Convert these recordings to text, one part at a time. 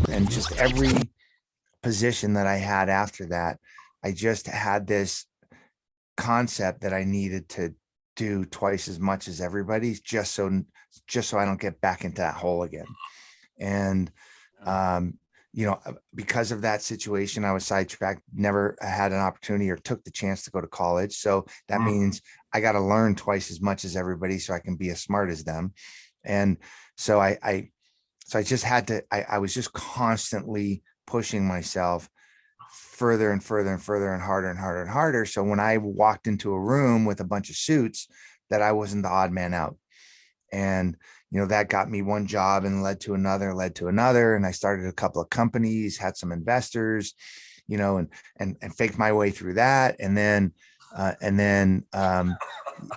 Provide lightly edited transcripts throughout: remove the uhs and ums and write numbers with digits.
And just every position that I had after that, I just had this concept that I needed to do twice as much as everybody's, just so I don't get back into that hole again. And um, because of that situation, I was sidetracked, never had an opportunity or took the chance to go to college. So that means I got to learn twice as much as everybody so I can be as smart as them. And so I just had to, I was just constantly pushing myself further and further and further and harder and harder and harder. So when I walked into a room with a bunch of suits, that I wasn't the odd man out. And, that got me one job and led to another, led to another. And I started a couple of companies, had some investors, and faked my way through that. And then,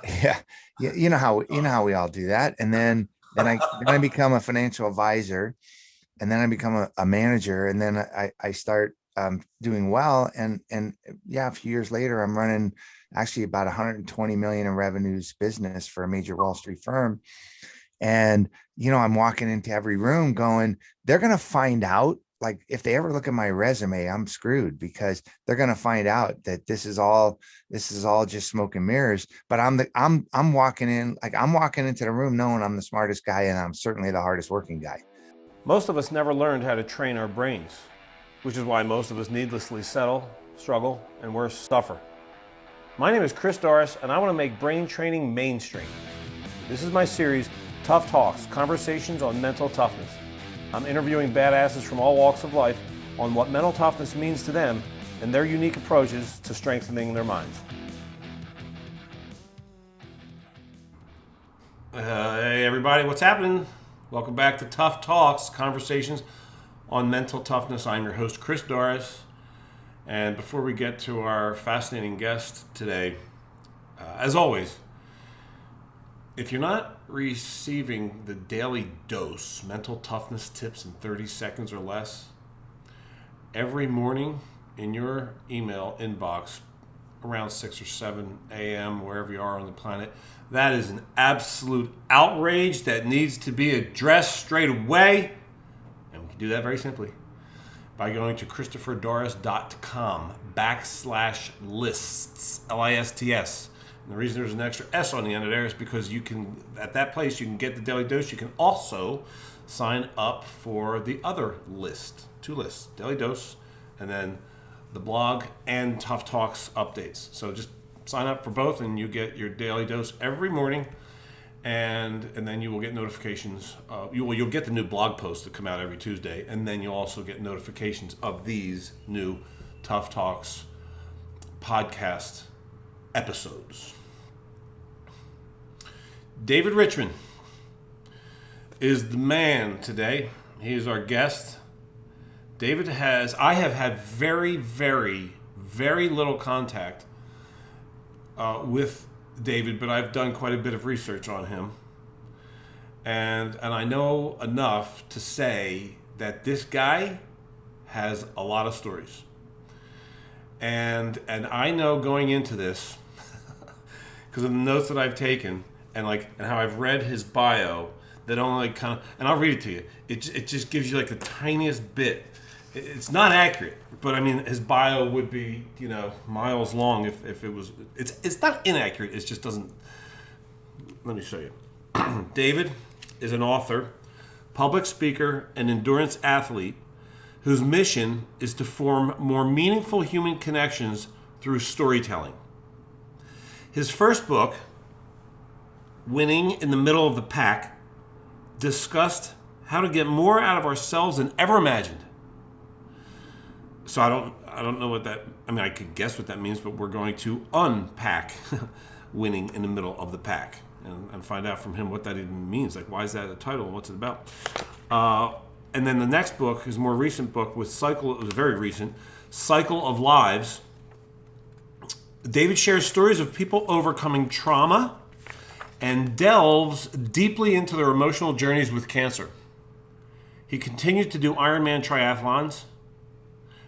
yeah, you know how we all do that. And then I become a financial advisor, and then I become a manager, and then I start doing well. And yeah, a few years later, I'm running actually about 120 million in revenues business for a major Wall Street firm. And, I'm walking into every room going, they're going to find out, like, if they ever look at my resume, I'm screwed, because they're going to find out that this is all just smoke and mirrors. But I'm walking into the room knowing I'm the smartest guy, and I'm certainly the hardest working guy. Most of us never learned how to train our brains, which is why most of us needlessly settle, struggle, and worse, suffer. My name is Chris Doris, and I want to make brain training mainstream. This is my series, Tough Talks, Conversations on Mental Toughness. I'm interviewing badasses from all walks of life on what mental toughness means to them and their unique approaches to strengthening their minds. Hey everybody, what's happening? Welcome back to Tough Talks, Conversations on Mental Toughness. I'm your host, Chris Doris. And before we get to our fascinating guest today, as always, if you're not receiving the daily dose, mental toughness tips in 30 seconds or less, every morning in your email inbox around 6 or 7 a.m., wherever you are on the planet, that is an absolute outrage that needs to be addressed straight away. And we can do that very simply by going to christopherdoris.com/lists, Lists. And the reason there's an extra S on the end of there is because you can, at that place, you can get the daily dose. You can also sign up for the other list, 2 lists, daily dose, and then the blog and Tough Talks updates. So just sign up for both, and you get your daily dose every morning, and then you will get notifications. You'll get the new blog posts that come out every Tuesday, and then you'll also get notifications of these new Tough Talks podcast episodes. David Richman is the man today. He is our guest. I have had very, very, very little contact with David, but I've done quite a bit of research on him. And I know enough to say that this guy has a lot of stories. And I know going into this, because of the notes that I've taken and how I've read his bio, that only and I'll read it to you. It just gives you like the tiniest bit. It's not accurate, but I mean his bio would be miles long if it was. It's not inaccurate. It just doesn't. Let me show you. David is an author, public speaker, and endurance athlete whose mission is to form more meaningful human connections through storytelling. His first book, Winning in the Middle of the Pack, discussed how to get more out of ourselves than ever imagined. So I don't know what that, I could guess what that means, but we're going to unpack Winning in the Middle of the Pack and find out from him what that even means. Like, why is that a title? What's it about? And then the next book, his more recent book, it was very recent, Cycle of Lives. David shares stories of people overcoming trauma and delves deeply into their emotional journeys with cancer. He continues to do Ironman triathlons,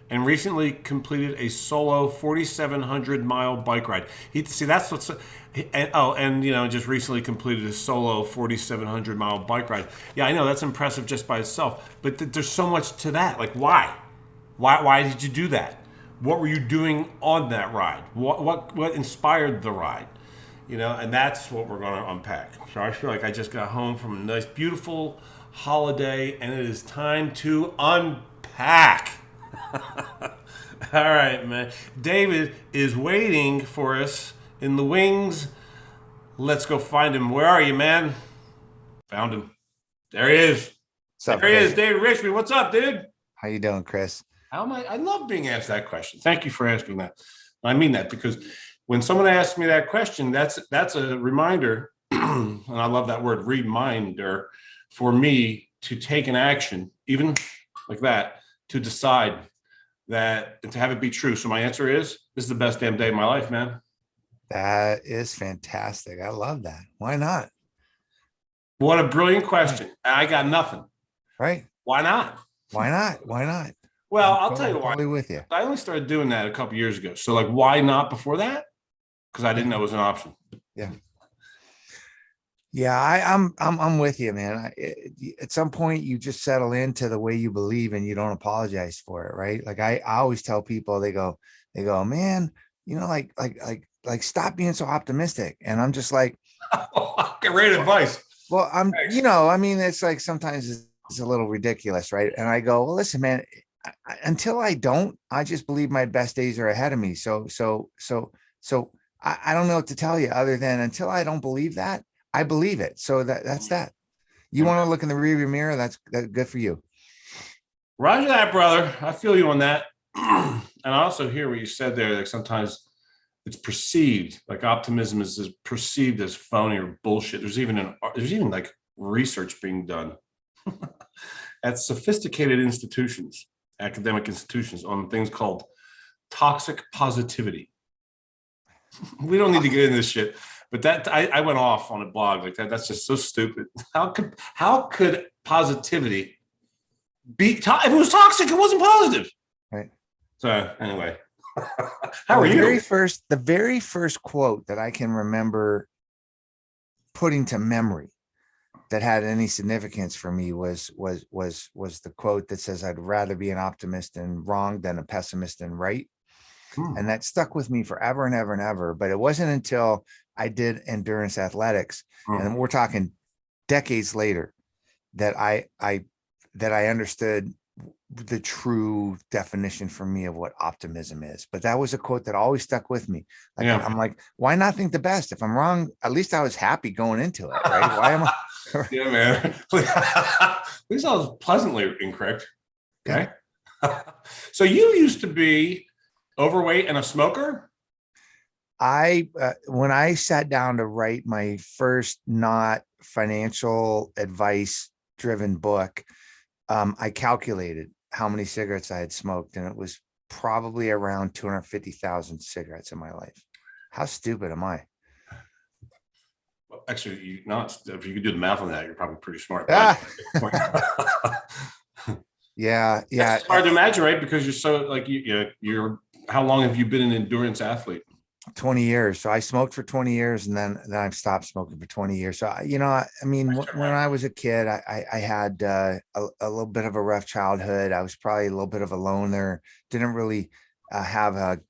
and recently completed a solo 4,700-mile bike ride. See, that's what's, and just recently completed a solo 4,700-mile bike ride. Yeah, I know that's impressive just by itself, but there's so much to that. Like, why? Why did you do that? What were you doing on that ride? What inspired the ride? And that's what we're going to unpack. So I feel like I just got home from a nice, beautiful holiday, and it is time to unpack. All right, man. David is waiting for us in the wings. Let's go find him. Where are you, man? Found him. There he is. What's up, There he is, Chris? David Richman. What's up, dude? How you doing, Chris? How am I? I love being asked that question. Thank you for asking that. I mean that because when someone asks me that question, that's a reminder, and I love that word, reminder, for me to take an action, even like that, to decide that and to have it be true. So my answer is, this is the best damn day of my life, man. That is fantastic. I love that. Why not? What a brilliant question. I got nothing. Right? Why not? Why not? Why not? Well, I'll tell you why. Totally with you. I only started doing that a couple years ago. So like, why not before that? Because I didn't know it was an option. Yeah. Yeah, I'm with you, man. At some point, you just settle into the way you believe, and you don't apologize for it, right? Like I always tell people, they go, man, stop being so optimistic, and I'm just like, Great advice. well, Thanks. I mean, it's like sometimes it's a little ridiculous, right? And I go, well, listen, man, until I don't, I just believe my best days are ahead of me. So I don't know what to tell you other than until I don't believe that, I believe it. So that's that. You want to look in the rearview mirror? That's good for you. Roger that, brother. I feel you on that. And I also hear what you said there. Like sometimes it's perceived, like optimism is perceived as phony or bullshit. There's even like research being done at sophisticated institutions, academic institutions, on things called toxic positivity. We don't need to get into this shit, but that I went off on a blog like that. That's just so stupid. How could positivity be? If it was toxic, it wasn't positive. Right. So anyway, how are you? The very first quote that I can remember putting to memory that had any significance for me was the quote that says, "I'd rather be an optimist and wrong than a pessimist and right." And that stuck with me forever and ever and ever. But it wasn't until I did endurance athletics, and we're talking decades later, that I understood the true definition for me of what optimism is. But that was a quote that always stuck with me. Like, yeah. I'm like, why not think the best? If I'm wrong, at least I was happy going into it, right? Why am I? Yeah, man. At least I was pleasantly incorrect. Okay. Yeah. So you used to be overweight and a smoker? When I sat down to write my first not financial advice driven book, I calculated how many cigarettes I had smoked, and it was probably around 250,000 cigarettes in my life. How stupid am I? Well, actually, if you could do the math on that, you're probably pretty smart. Yeah. It's hard to imagine, right? Because you're so like you're. How long have you been an endurance athlete? 20 years. So I smoked for 20 years, and then I've stopped smoking for 20 years. So, I mean, when I was a kid, I had a little bit of a rough childhood. I was probably a little bit of a loner, didn't really have a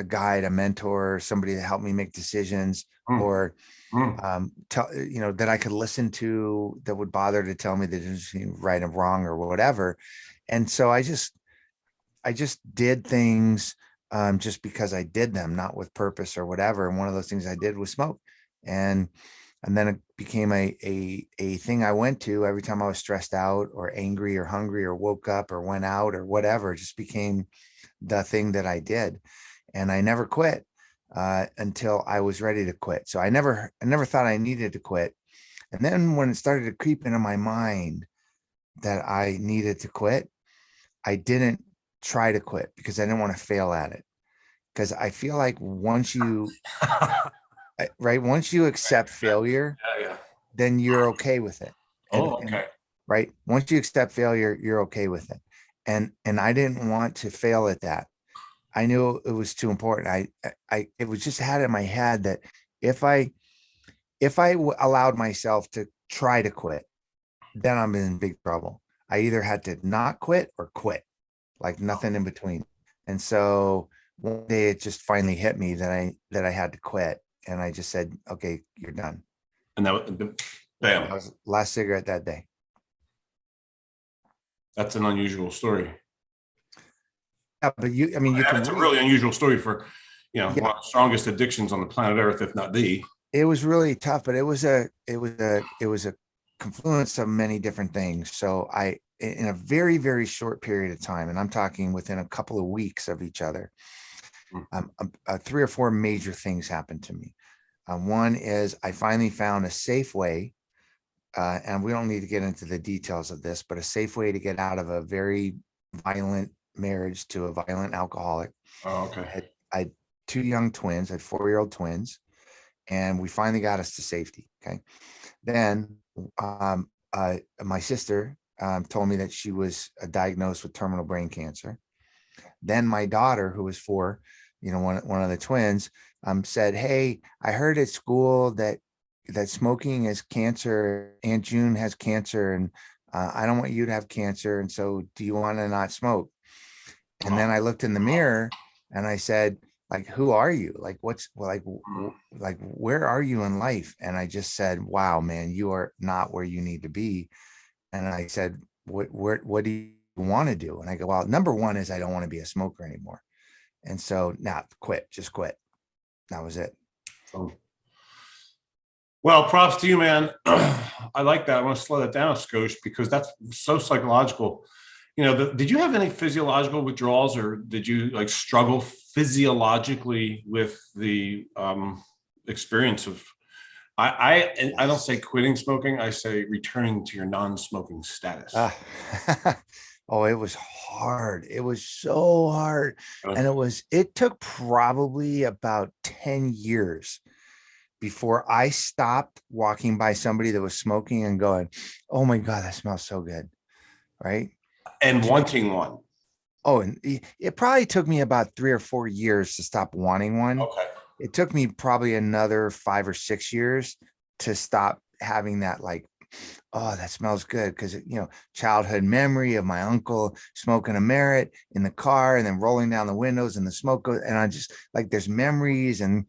guide, a mentor, somebody to help me make decisions or that I could listen to, that would bother to tell me the difference between right and wrong or whatever. And so I just did things just because I did them, not with purpose or whatever. And one of those things I did was smoke. And then it became a thing I went to every time I was stressed out or angry or hungry or woke up or went out or whatever. It just became the thing that I did. And I never quit until I was ready to quit. So I never thought I needed to quit. And then when it started to creep into my mind that I needed to quit, I didn't try to quit because I didn't want to fail at it. Because I feel like once you accept failure, then you're okay with it. Okay. Right. Once you accept failure, you're okay with it. and I didn't want to fail at that. I knew it was too important. It was just had in my head that if I allowed myself to try to quit, then I'm in big trouble. I either had to not quit or quit, like nothing in between. And so one day it just finally hit me that I had to quit, and I just said, "Okay, you're done." And that was, That bam, was the last cigarette that day. that's an unusual story. Yeah, but I mean, you can That's a read. really unusual story for, Yeah, one of the strongest addictions on the planet Earth, if not the. it was really tough, but it was a confluence of many different things. So in a very, very short period of time, and I'm talking within a couple of weeks of each other, three or four major things happened to me. One is I finally found a safe way, and we don't need to get into the details of this, but a safe way to get out of a very violent marriage to a violent alcoholic. Oh, okay. I had two young twins, I had 4-year-old twins, and we finally got us to safety. Okay. Then my sister told me that she was diagnosed with terminal brain cancer. Then my daughter, who was 4, one of the twins, said, "Hey, I heard at school that smoking is cancer. Aunt June has cancer, and I don't want you to have cancer. And so, do you want to not smoke?" And then I looked in the mirror and I said, like, "Who are you? Like, like, where are you in life?" And I just said, "Wow, man, you are not where you need to be." And I said, what do you want to do?" And I go, "Well, number one is I don't want to be a smoker anymore." And so now just quit. That was it. So, well, props to you, man. I like that. I want to slow that down a skosh because that's so psychological. Did you have any physiological withdrawals, or did you like struggle physiologically with the experience of? I don't say quitting smoking. I say returning to your non-smoking status. Uh, oh, it was hard. It was so hard. And it took probably about 10 years before I stopped walking by somebody that was smoking and going, "Oh my God, that smells so good." Right. And wanting one. Oh, and it probably took me about 3 or 4 years to stop wanting one. Okay. It took me probably another 5 or 6 years to stop having that, like, "Oh, that smells good." Because, childhood memory of my uncle smoking a Merit in the car and then rolling down the windows and the smoke goes, and I just like, there's memories. And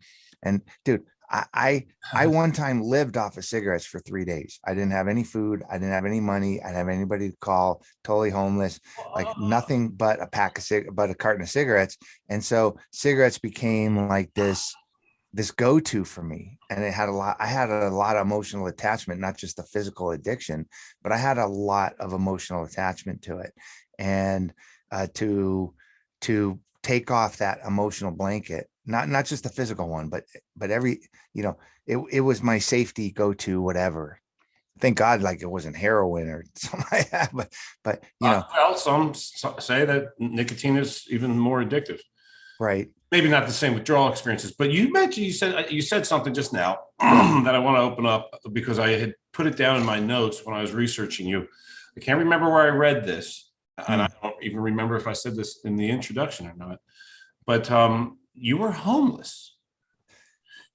dude, I one time lived off of cigarettes for 3 days. I didn't have any food. I didn't have any money. I didn't have anybody to call, totally homeless, like nothing but a carton of cigarettes. And so cigarettes became like this go-to for me. And I had a lot of emotional attachment, not just a physical addiction, but I had a lot of emotional attachment to it. And to take off that emotional blanket, not just the physical one, but every, it was my safety go-to, whatever. Thank God, like, it wasn't heroin or something like that. But Well, some say that nicotine is even more addictive. right. Maybe not the same withdrawal experiences, but you said something just now that I want to open up because I had put it down in my notes when I was researching you. I can't remember where I read this, and I don't even remember if I said this in the introduction or not. But you were homeless.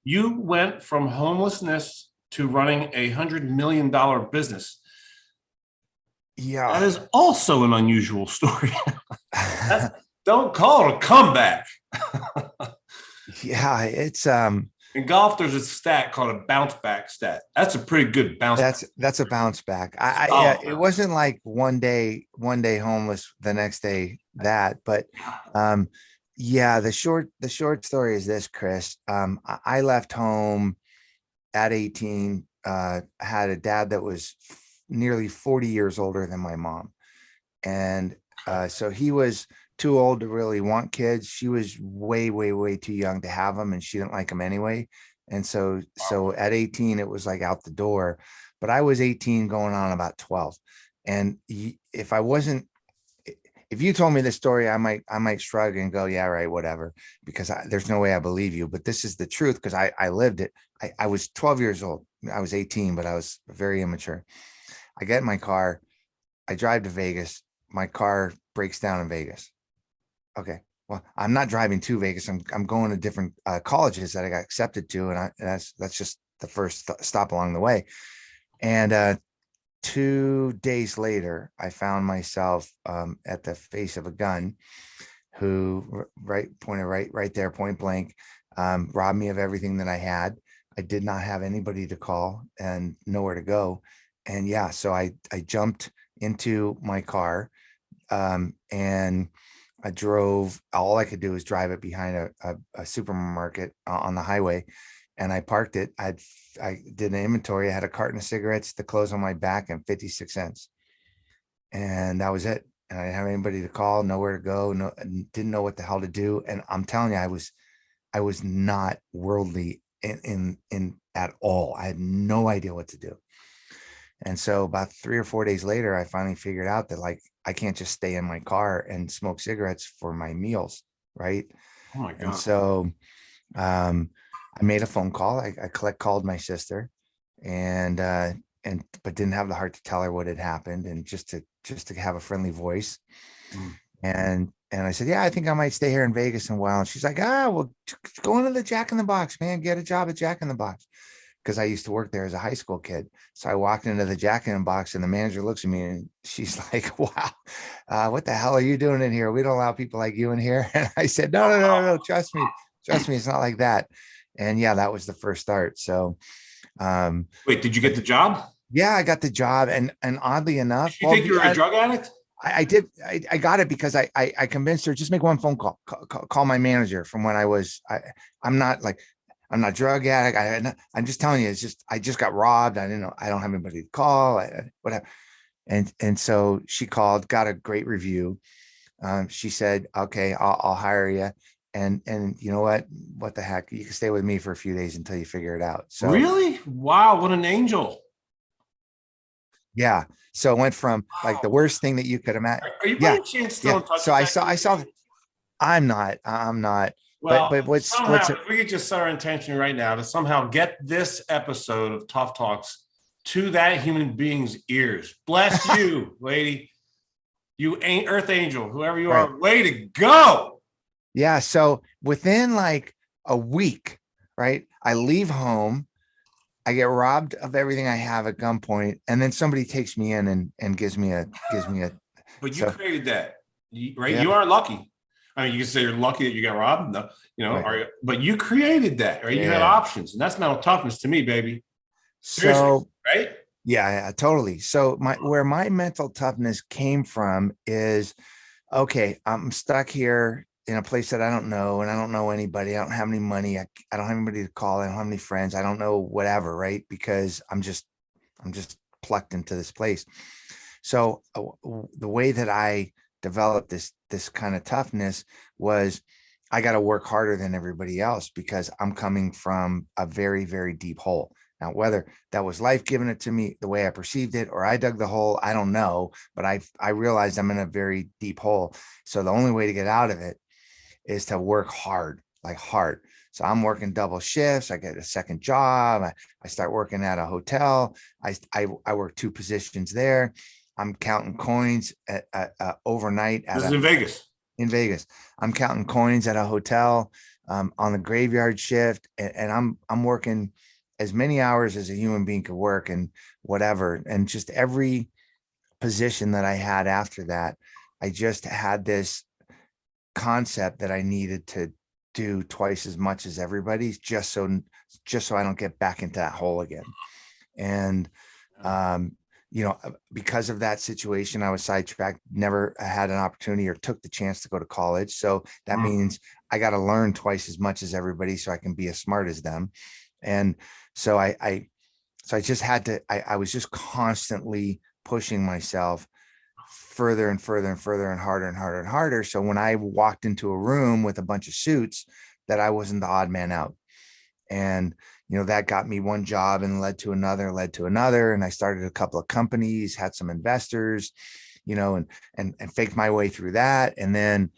You went from homelessness to running $100 million business. Yeah. That is also an unusual story. Don't call it a comeback. Yeah, it's In golf, there's a stat called a bounce back stat. That's a pretty good bounce back. that's a bounce back. Yeah, it wasn't like one day homeless, the next day that, but yeah, the short story is this, Chris. I left home at 18, had a dad that was nearly 40 years older than my mom. And so he was too old to really want kids. She was way, way, way too young to have them, and she didn't like them anyway. And so at 18, it was like out the door. But I was 18 going on about 12. And if you told me this story, I might shrug and go, "Yeah, right, whatever," because there's no way I believe you. But this is the truth, because I lived it. I was 12 years old. I was 18, but I was very immature. I get in my car. I drive to Vegas. My car breaks down in Vegas. Okay. Well, I'm not driving to Vegas. I'm going to different colleges that I got accepted to, and that's just the first stop along the way. And 2 days later, I found myself at the face of a gun, who pointed right there, point blank, robbed me of everything that I had. I did not have anybody to call and nowhere to go. And yeah, so I jumped into my car, and I drove. All I could do was drive it behind a supermarket on the highway, and I parked it. I did an inventory. I had a carton of cigarettes, the clothes on my back, and 56 cents, and that was it. And I didn't have anybody to call, nowhere to go, no, didn't know what the hell to do. And I'm telling you, I was not worldly in at all. I had no idea what to do. And so about 3 or 4 days later, I finally figured out that, like, I can't just stay in my car and smoke cigarettes for my meals, right? Oh my And God. so I made a phone call. I called my sister, and but didn't have the heart to tell her what had happened, and just to have a friendly voice. Mm. And I said, yeah, I think I might stay here in Vegas a while. And she's like, well, go into the Jack in the Box, man, get a job at Jack in the Box. Because I used to work there as a high school kid. So I walked into the Jack in the Box, and the manager looks at me and she's like, wow, what the hell are you doing in here? We don't allow people like you in here. And I said, no, trust me, it's not like that. And yeah, that was the first start. So Wait, did you get the job? yeah, I got the job. And oddly enough, Did you think you were a drug addict? I did. I got it because I convinced her, just make one phone call, call my manager from when I was, I'm not like, I'm not drug addict. I'm just telling you, it's just, I just got robbed. I didn't know, I don't have anybody to call, whatever. And so she called, got a great review. She said, okay, I'll hire you. And you know what the heck, you can stay with me for a few days until you figure it out. So Really? Wow, what an angel. yeah. So it went from like the worst thing that you could imagine. Are you by Yeah. any chance still in touch So with I saw, I'm not, Well, but somehow, if we could just set our intention right now to somehow get this episode of Tough Talks to that human being's ears. Bless you, lady. You ain't Earth Angel, whoever you right. are. Way to go. Yeah. So within like a week, right, I leave home, I get robbed of everything I have at gunpoint, and then somebody takes me in and gives me a But you so created that, right? yeah, You aren't lucky. I mean, you can say you're lucky that you got robbed, no, right. but you created that, right? You had Yeah. options, and that's mental toughness to me, baby. Seriously, So right? yeah, totally. So where my mental toughness came from is, okay, I'm stuck here in a place that I don't know, and I don't know anybody. I don't have any money. I don't have anybody to call. I don't have any friends. I don't know whatever, right? Because I'm just plucked into this place. So the way that I developed this kind of toughness was, I got to work harder than everybody else because I'm coming from a very, very deep hole. Now, whether that was life giving it to me the way I perceived it, or I dug the hole, I don't know, but I realized I'm in a very deep hole. So the only way to get out of it is to work hard, like hard. So I'm working double shifts. I get a second job. I start working at a hotel. I work 2 positions there. I'm counting coins at overnight This is in Vegas. in Vegas. I'm counting coins at a hotel, on the graveyard shift, and I'm working as many hours as a human being could work, and whatever. And just every position that I had after that, I just had this concept that I needed to do twice as much as everybody's, just so I don't get back into that hole again. And because of that situation, I was sidetracked, never had an opportunity or took the chance to go to college. So that means I got to learn twice as much as everybody so I can be as smart as them. And so I just had to, I was just constantly pushing myself further and further and further and harder and harder and harder. So when I walked into a room with a bunch of suits, that I wasn't the odd man out. And, that got me one job and led to another. And I started a couple of companies, had some investors, and faked my way through that. And then,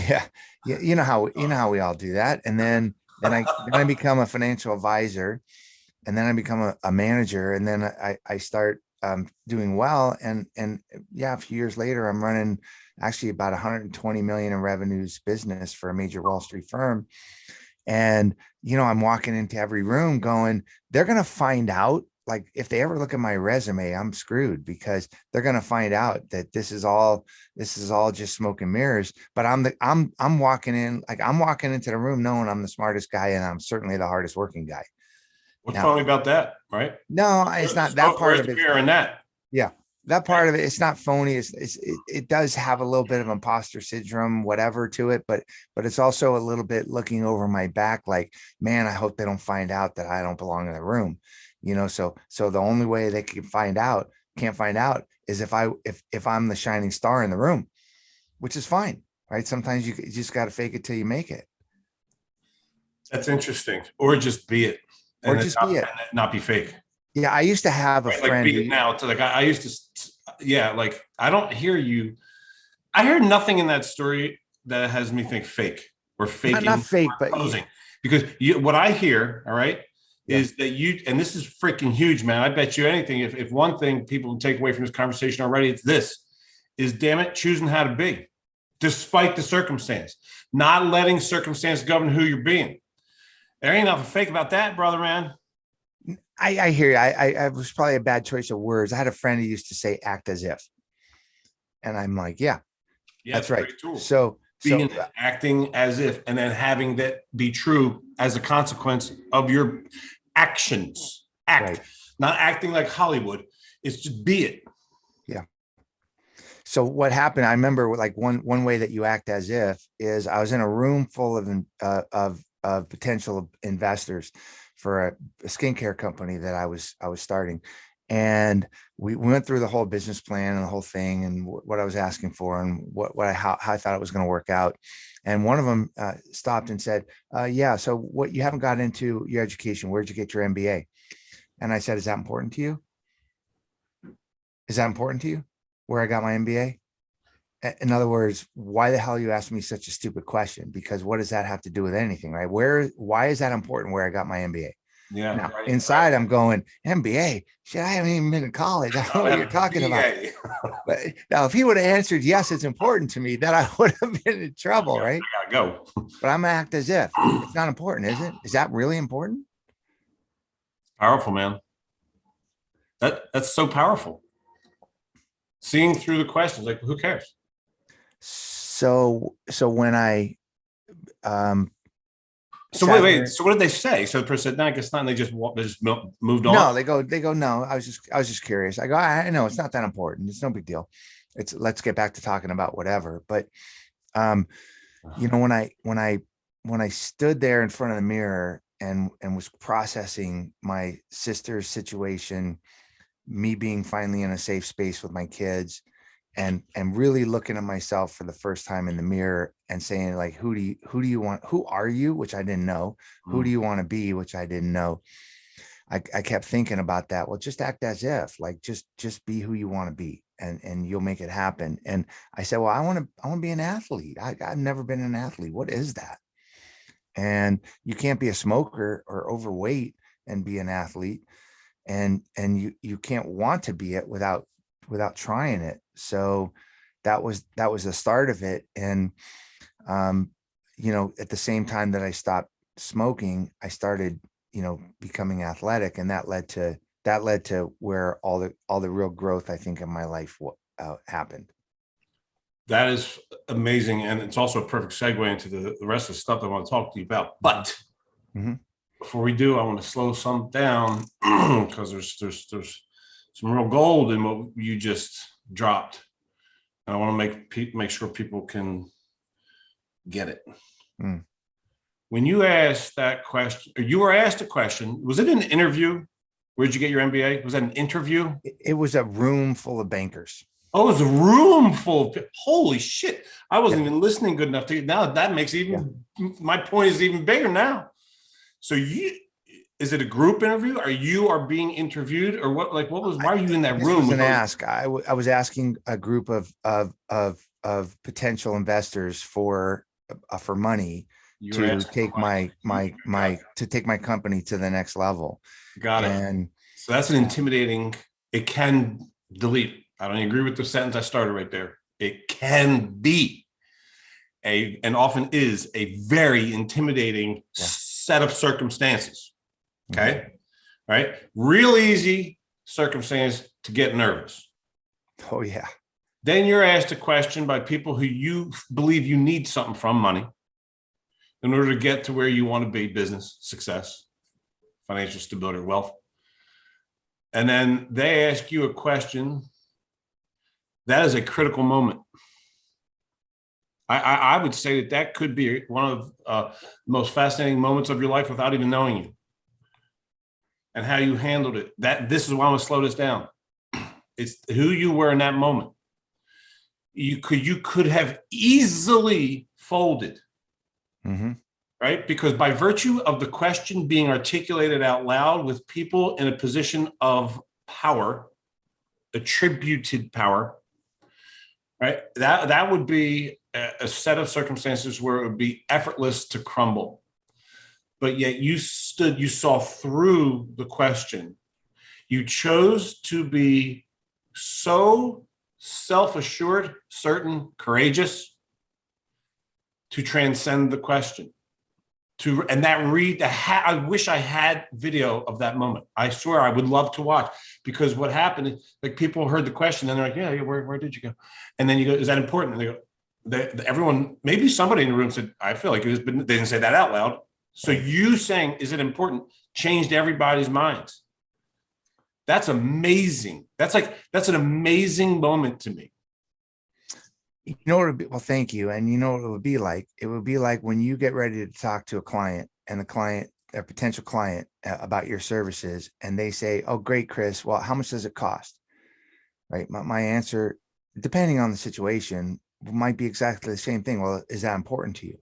yeah, how we all do that. And then I become a financial advisor, and then I become a manager. And then I start doing well. And yeah, a few years later, I'm running actually about 120 million in revenues business for a major Wall Street firm. And, I'm walking into every room going, they're going to find out. Like if they ever look at my resume, I'm screwed because they're going to find out that this is all just smoke and mirrors. But I'm walking in, like I'm walking into the room knowing I'm the smartest guy and I'm certainly the hardest working guy. What's Now, funny about that, right? no, it's not that part Where's of the it. mirror in that? Yeah. That part of it, it's not phony. It does have a little bit of imposter syndrome, whatever to it, but it's also a little bit looking over my back, like, man, I hope they don't find out that I don't belong in the room. So the only way they can't find out is if I'm the shining star in the room, which is fine, right? Sometimes you just got to fake it till you make it, That's interesting. Or just be it, or and just be it. not be fake. Yeah, I used to have a Right? Like friend be it who, now. To like I used to, yeah. Like I don't hear you. I hear nothing in that story that has me think fake or not faking fake, or but posing. Because what I hear, all right, yeah, is that and this is freaking huge, man. I bet you anything. If one thing people can take away from this conversation already, it's this: is damn it, choosing how to be, despite the circumstance, not letting circumstance govern who you're being. There ain't nothing fake about that, brother, man. I hear you. I was probably a bad choice of words. I had a friend who used to say act as if, and I'm like, yeah, Yeah, that's it's a right. great tool. So Being acting as if, and then having that be true as a consequence of your actions. Act, right. not acting like Hollywood. It's just be it. Yeah. So what happened, I remember like one way that you act as if is I was in a room full of potential investors for a skincare company that I was starting. And we went through the whole business plan and the whole thing and what I was asking for and how I thought it was going to work out. And one of them stopped and said, yeah, so what, you haven't got into your education. Where'd you get your MBA? And I said, is that important to you? Is that important to you? Where I got my MBA? In other words, why the hell you asked me such a stupid question? Because what does that have to do with anything, right? Why is that important where I got my MBA? Yeah. Now, Right. inside, I'm going, MBA? Shit, I haven't even been to college. I don't know I what have you're a talking about. BA. But now, if he would have answered, yes, it's important to me, then I would have been in trouble, right? I gotta But I'm gonna act as if go. it's not important, is it? Is that really important? Powerful, man. That's so powerful. Seeing through the questions, like who cares? So when I um So sat wait. there. So what did they say? So the person said, "No, I guess not." And they just moved on. No, they go, no, I was just curious. I go, I know it's not that important. It's no big deal. Let's get back to talking about whatever. But um, when I stood there in front of the mirror and was processing my sister's situation, me being finally in a safe space with my kids, and really looking at myself for the first time in the mirror and saying, like, who do you want? Who are you? Which I didn't know. Who do you want to be? Which I didn't know. I kept thinking about that. Well, just act as if, like, just be who you want to be, and you'll make it happen. And I said, well, I want to be an athlete. I've never been an athlete. What is that? And you can't be a smoker or overweight and be an athlete, and you can't want to be it without trying it. So that was the start of it. And um, at the same time that I stopped smoking, I started becoming athletic, and that led to where all the real growth, I think, in my life happened. That is amazing, and it's also a perfect segue into the rest of the stuff I want to talk to you about. But Mhm. before we do, I want to slow some down because there's some real gold in what you just dropped, and I want to make sure people can get it. Mm. When you asked that question, or you were asked a question, was it an interview? Where'd you get your MBA? Was that an interview? It was a room full of bankers. Oh, it was a room full of holy shit. I wasn't Yeah. even listening good enough to you. Now that makes my point is even bigger now. So is it a group interview? Are being interviewed, or what? Like, why are you in that This room was with an those? ask. I was asking a group of potential investors for money You were to asking take for money. my to take my company to the next level. Got it. And So that's an intimidating It can delete. I don't agree with the sentence I started right there. It can be and often is a very intimidating set of circumstances. Okay. Right. Real easy circumstance to get nervous. Oh, yeah. Then you're asked a question by people who you believe you need something from, money, in order to get to where you want to be, business, success, financial stability, wealth. And then they ask you a question. That is a critical moment. I would say that could be one of the most fascinating moments of your life without even knowing you, and how you handled it. This is why I'm going to slow this down. It's who you were in that moment. You could have easily folded, right? Because by virtue of the question being articulated out loud with people in a position of power, attributed power, right? That would be a set of circumstances where it would be effortless to crumble. But yet you saw through the question. You chose to be so self-assured, certain, courageous, to transcend the question. I wish I had video of that moment. I swear I would love to watch, because what happened is, like, people heard the question and they're like, yeah, where did you go? And then you go, is that important? And they go, everyone, maybe somebody in the room said, I feel like it is, but they didn't say that out loud. So you saying, is it important, changed everybody's minds. That's amazing. That's an amazing moment to me. You know what it would be? Well, thank you. And you know what it would be like? It would be like when you get ready to talk to a client, and a potential client, about your services, and they say, oh, great, Chris. Well, how much does it cost? Right. My answer, depending on the situation, might be exactly the same thing. Well, is that important to you?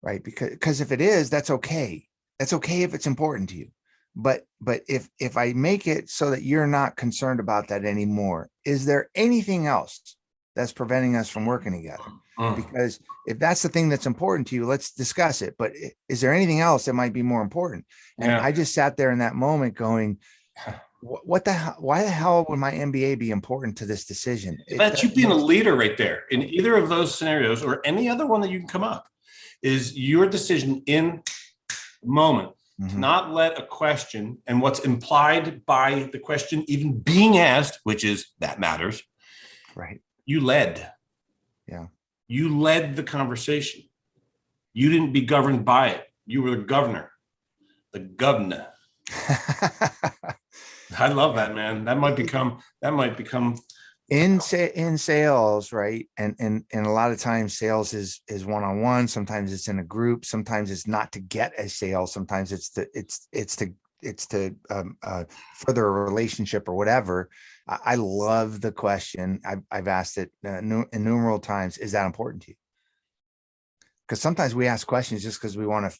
Right. Because if it is, that's okay. That's okay if it's important to you. But if I make it so that you're not concerned about that anymore, is there anything else that's preventing us from working together? Because if that's the thing that's important to you, let's discuss it. But is there anything else that might be more important? And I just sat there in that moment going, what the hell? Why the hell would my MBA be important to this decision? That's you being a leader right there. In either of those scenarios, or any other one that you can come up, is your decision in the moment to not let a question and what's implied by the question even being asked, which is that matters. Right. You led. Yeah. You led the conversation. You didn't be governed by it. You were the governor. The governor. I love that, man. That might become in sales, right? And a lot of times sales is one-on-one. Sometimes it's in a group. Sometimes it's not to get a sale. Sometimes it's to further a relationship or whatever. I love the question. I've asked it innumerable times. Is that important to you? Because sometimes we ask questions just because we want to,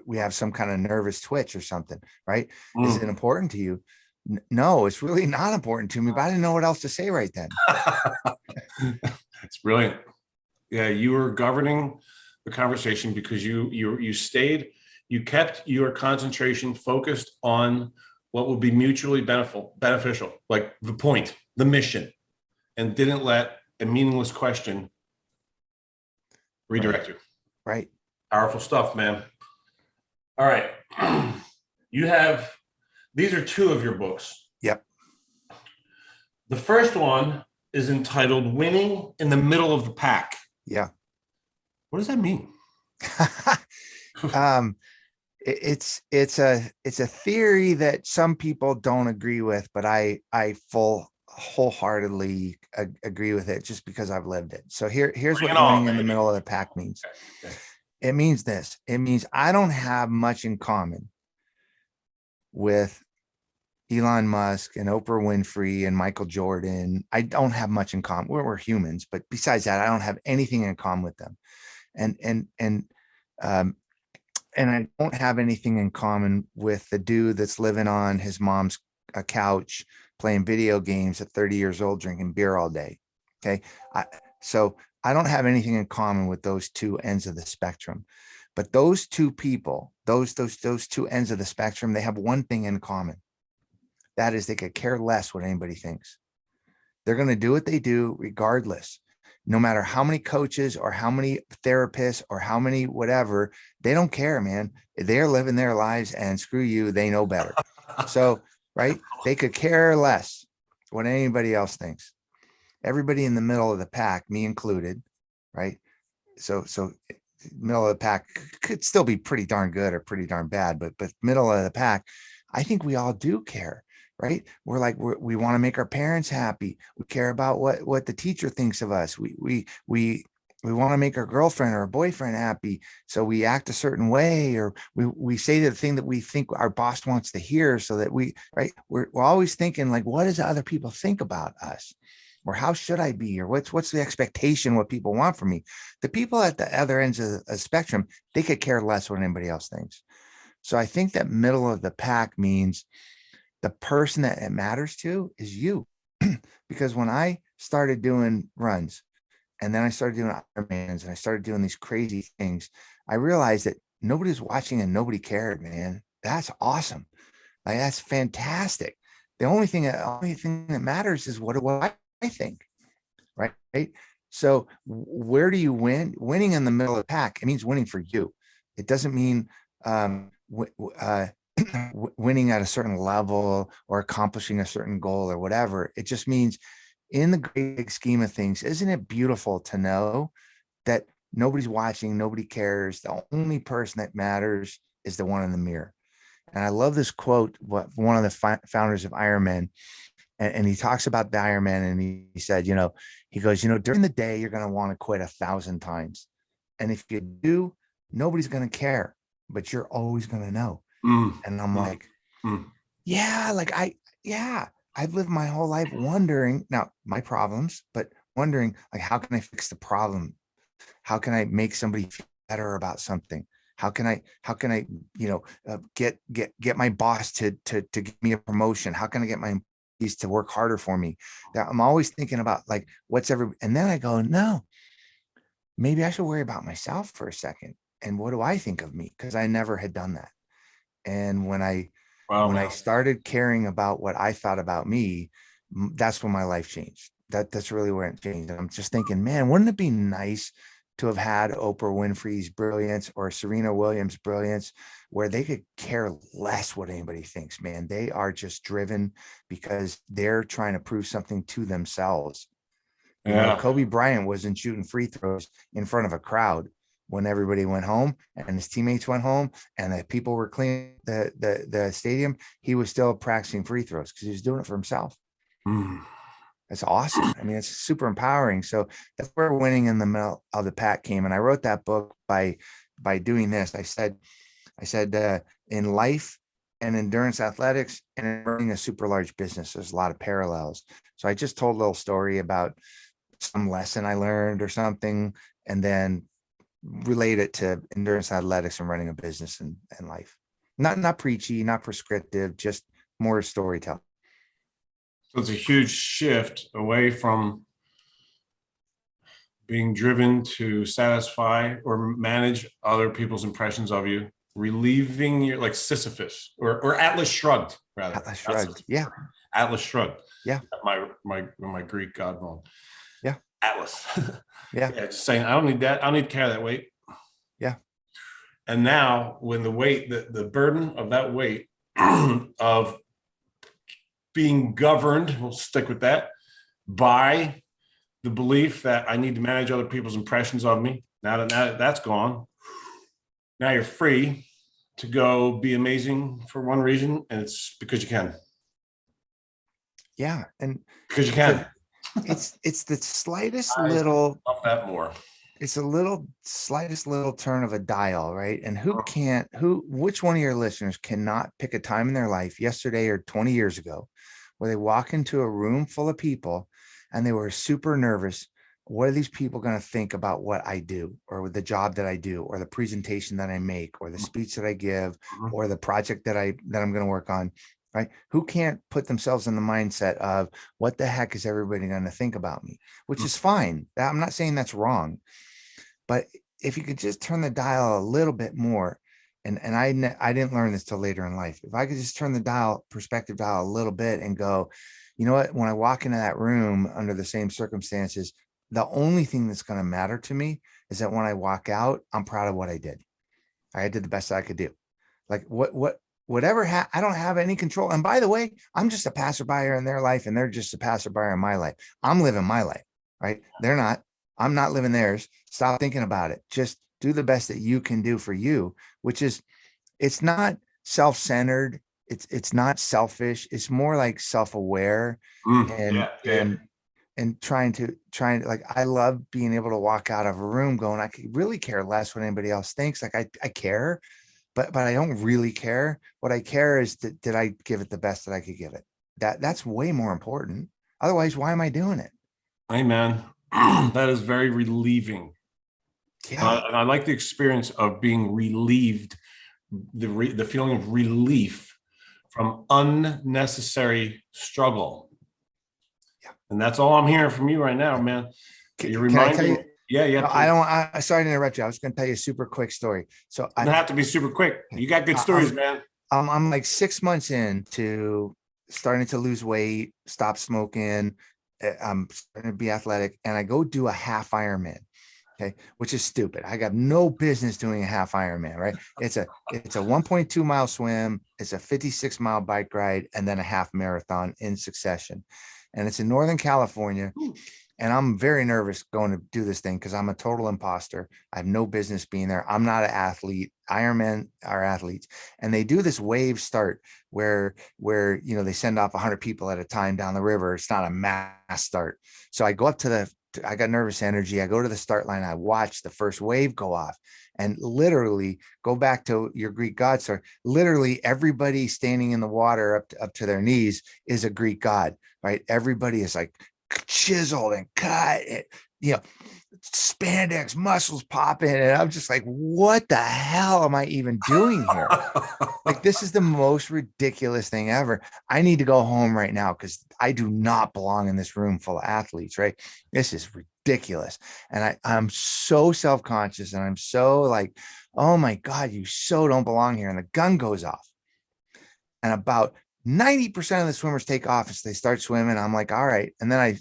we have some kind of nervous twitch or something, right? Is it important to you? No, it's really not important to me, but I didn't know what else to say right then. It's brilliant. Yeah, you were governing the conversation because you kept your concentration focused on what would be mutually beneficial, like the point, the mission, and didn't let a meaningless question redirect you. Right. Powerful stuff, man. All right. These are two of your books. Yep. The first one is entitled Winning in the Middle of the Pack. Yeah. What does that mean? It's a theory that some people don't agree with, but I wholeheartedly agree with it just because I've lived it. So here's what winning in the middle of the pack means. Okay. It means this. It means I don't have much in common with Elon Musk and Oprah Winfrey and Michael Jordan. I don't have much in common. We're humans, but besides that, I don't have anything in common with them. And I don't have anything in common with the dude that's living on his mom's couch, playing video games at 30 years old, drinking beer all day. Okay. So I don't have anything in common with those two ends of the spectrum, but those two people, those two ends of the spectrum, they have one thing in common. that is they could care less what anybody thinks. They're going to do what they do regardless. No matter how many coaches or how many therapists or how many whatever, they don't care, man. They're living their lives and screw you, they know better. So, right, they could care less what anybody else thinks. Everybody in the middle of the pack, me included, right? So middle of the pack could still be pretty darn good or pretty darn bad, but middle of the pack, I think we all do care, right? We're like, we want to make our parents happy. We care about what the teacher thinks of us. We want to make our girlfriend or our boyfriend happy. So we act a certain way, or we say the thing that we think our boss wants to hear, so that right. We're always thinking like, what does other people think about us? Or how should I be? Or what's the expectation, what people want from me? The people at the other ends of the spectrum, they could care less what anybody else thinks. So I think that middle of the pack means the person that it matters to is you. Because when I started doing runs, and then I started doing Ironmans, and I started doing these crazy things, I realized that nobody's watching and nobody cared, man. That's awesome. Like, that's fantastic. The only thing that matters is what do I think, right? So where do you win? Winning in the middle of the pack, it means winning for you. It doesn't mean winning at a certain level or accomplishing a certain goal or whatever. It just means, in the great scheme of things, isn't it beautiful to know that nobody's watching, nobody cares. The only person that matters is the one in the mirror. And I love this quote, one of the founders of Ironman, and he talks about the Ironman, and he said, he goes, during the day, you're going to want to quit 1,000 times. And if you do, nobody's going to care, but you're always going to know. And I'm like, yeah, I've lived my whole life wondering, now my problems, but wondering, like, how can I fix the problem? How can I make somebody feel better about something? How can I, get my boss to give me a promotion? How can I get my employees to work harder for me? That I'm always thinking about, like, and then I go, no, maybe I should worry about myself for a second. And what do I think of me? Because I never had done that. And when I started caring about what I thought about me, that's when my life changed. That's really where it changed. And I'm just thinking, man, wouldn't it be nice to have had Oprah Winfrey's brilliance or Serena Williams' brilliance, where they could care less what anybody thinks, man. They are just driven because they're trying to prove something to themselves. Kobe Bryant wasn't shooting free throws in front of a crowd when everybody went home and his teammates went home and the people were cleaning the stadium. He was still practicing free throws because he was doing it for himself. That's awesome. I mean, it's super empowering. So that's where winning in the middle of the pack came. And I wrote that book by doing this. I said, in life and endurance athletics and running a super large business, there's a lot of parallels. So I just told a little story about some lesson I learned or something, and then relate it to endurance athletics and running a business and life. Not preachy, not prescriptive, just more storytelling. So it's a huge shift away from being driven to satisfy or manage other people's impressions of you, relieving your, like Sisyphus or Atlas Shrugged, rather. Atlas Shrugged. Yeah. Atlas Shrugged. Yeah. My Greek god wrong. Yeah. Atlas. Yeah. Just saying, I don't need that. I don't need to carry that weight. Yeah. And now when the weight, the burden of that weight of being governed, we'll stick with that, by the belief that I need to manage other people's impressions of me. Now that that's gone, now you're free to go be amazing for one reason, and it's because you can. Yeah, and because you can. It's the slightest little. Love that more. It's slightest little turn of a dial, right? And which one of your listeners cannot pick a time in their life, yesterday or 20 years ago, where they walk into a room full of people and they were super nervous. What are these people going to think about what I do, or the job that I do, or the presentation that I make, or the speech that I give, or the project that I'm going to work on, right? Who can't put themselves in the mindset of what the heck is everybody going to think about me, which is fine. I'm not saying that's wrong, but if you could just turn the dial a little bit more and I didn't learn this till later in life. If I could just turn the perspective dial a little bit and go, you know what, when I walk into that room under the same circumstances, the only thing that's going to matter to me is that when I walk out, I'm proud of what I did. I did the best I could do. Like whatever, I don't have any control. And by the way, I'm just a passerby in their life and they're just a passerby in my life. I'm living my life, right? They're not. I'm not living theirs. Stop thinking about it. Just do the best that you can do for you, which is, it's not self-centered. It's not selfish. It's more like self-aware and, Yeah, yeah. and trying to like, I love being able to walk out of a room going, I could really care less what anybody else thinks. Like I care, but I don't really care. What I care is that, did I give it the best that I could give it? That's way more important. Otherwise, why am I doing it? Hey, man, that is very relieving. Yeah. And I like the experience of being relieved, the feeling of relief from unnecessary struggle. Yeah. And that's all I'm hearing from you right now, man. You're Can I tell reminding you? me. Yeah, yeah. No, Please. sorry to interrupt you. I was going to tell you a super quick story. So Doesn't have to be super quick. You got good stories, I'm, man. I'm like 6 months into starting to lose weight, stop smoking. I'm starting to be athletic, and I go do a half Ironman. Okay, which is stupid. I got no business doing a half Ironman, right? It's a 1.2 mile swim, it's a 56-mile bike ride, and then a half marathon in succession. And it's in Northern California. And I'm very nervous going to do this thing because I'm a total imposter. I have no business being there. I'm not an athlete. Ironmen are athletes, and they do this wave start where they send off 100 people at a time down the river. It's not a mass start. So I go up to I got nervous energy. I go to the start line. I watch the first wave go off, and literally go back to your Greek god story. Literally everybody standing in the water up to their knees is a Greek god, right? Everybody is like chiseled and cut, spandex muscles popping, and I'm just like, what the hell am I even doing here? Like, this is the most ridiculous thing ever. I need to go home right now because I do not belong in this room full of athletes, right? This is ridiculous. And I'm so self-conscious, and I'm so like, oh my God, you so don't belong here. And the gun goes off. And about 90% of the swimmers take off as they start swimming. I'm like, all right. And then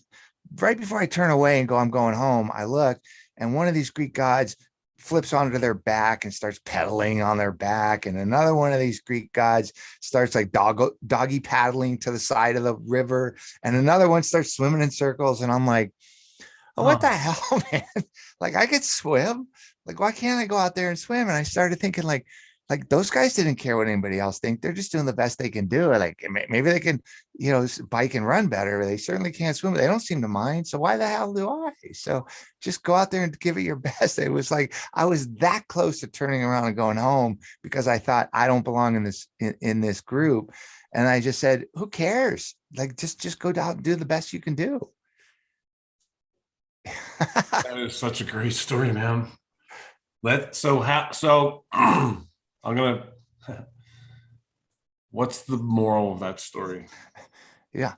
right before I turn away and go, I'm going home, I look, and one of these Greek gods flips onto their back and starts pedaling on their back. And another one of these Greek gods starts like doggy paddling to the side of the river. And another one starts swimming in circles. And I'm like, oh, what the hell, man? Like, I could swim. Like, why can't I go out there and swim? And I started thinking like those guys didn't care what anybody else think. They're just doing the best they can do. Like, maybe they can, bike and run better. They certainly can't swim. They don't seem to mind. So why the hell do I? So just go out there and give it your best. It was like, I was that close to turning around and going home because I thought I don't belong in this group. And I just said, who cares? Like, just go down and do the best you can do. That is such a great story, man. I'm gonna. What's the moral of that story? Yeah.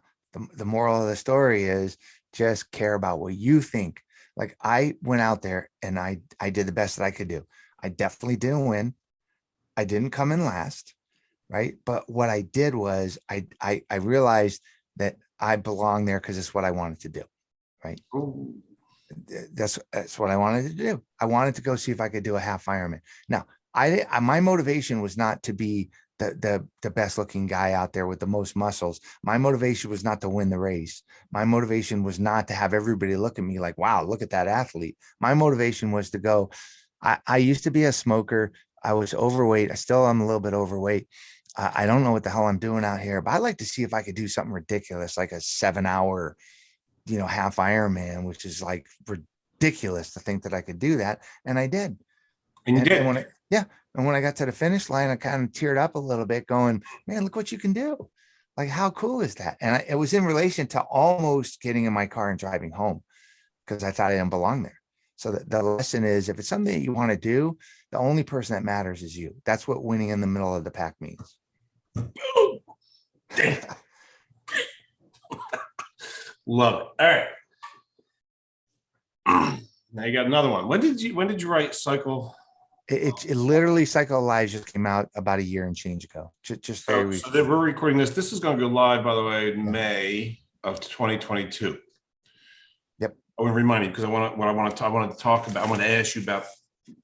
The moral of the story is just care about what you think. Like, I went out there and I did the best that I could do. I definitely didn't win. I didn't come in last, right? But what I did was I realized that I belong there because it's what I wanted to do, right? Ooh. That's what I wanted to do. I wanted to go see if I could do a half Ironman. Now, my motivation was not to be the best looking guy out there with the most muscles. My motivation was not to win the race. My motivation was not to have everybody look at me like, wow, look at that athlete. My motivation was to go. I used to be a smoker. I was overweight. I still am a little bit overweight. I don't know what the hell I'm doing out here, but I'd like to see if I could do something ridiculous, like a 7-hour, half Ironman, which is like ridiculous to think that I could do that. And I did. And you did. And when I got to the finish line, I kind of teared up a little bit going, man, look what you can do. Like, how cool is that? And it was in relation to almost getting in my car and driving home because I thought I didn't belong there. So the lesson is, if it's something that you want to do, the only person that matters is you. That's what winning in the middle of the pack means. Damn. Love it. All right. Now you got another one. When did you write Cycle It literally Cycle of Lives just came out about a year and change ago. Just very So that recently. we're recording this. This is going to go live, by the way, in Yeah. May of 2022. Yep. I want to remind you because I want to talk about. I want to ask you about.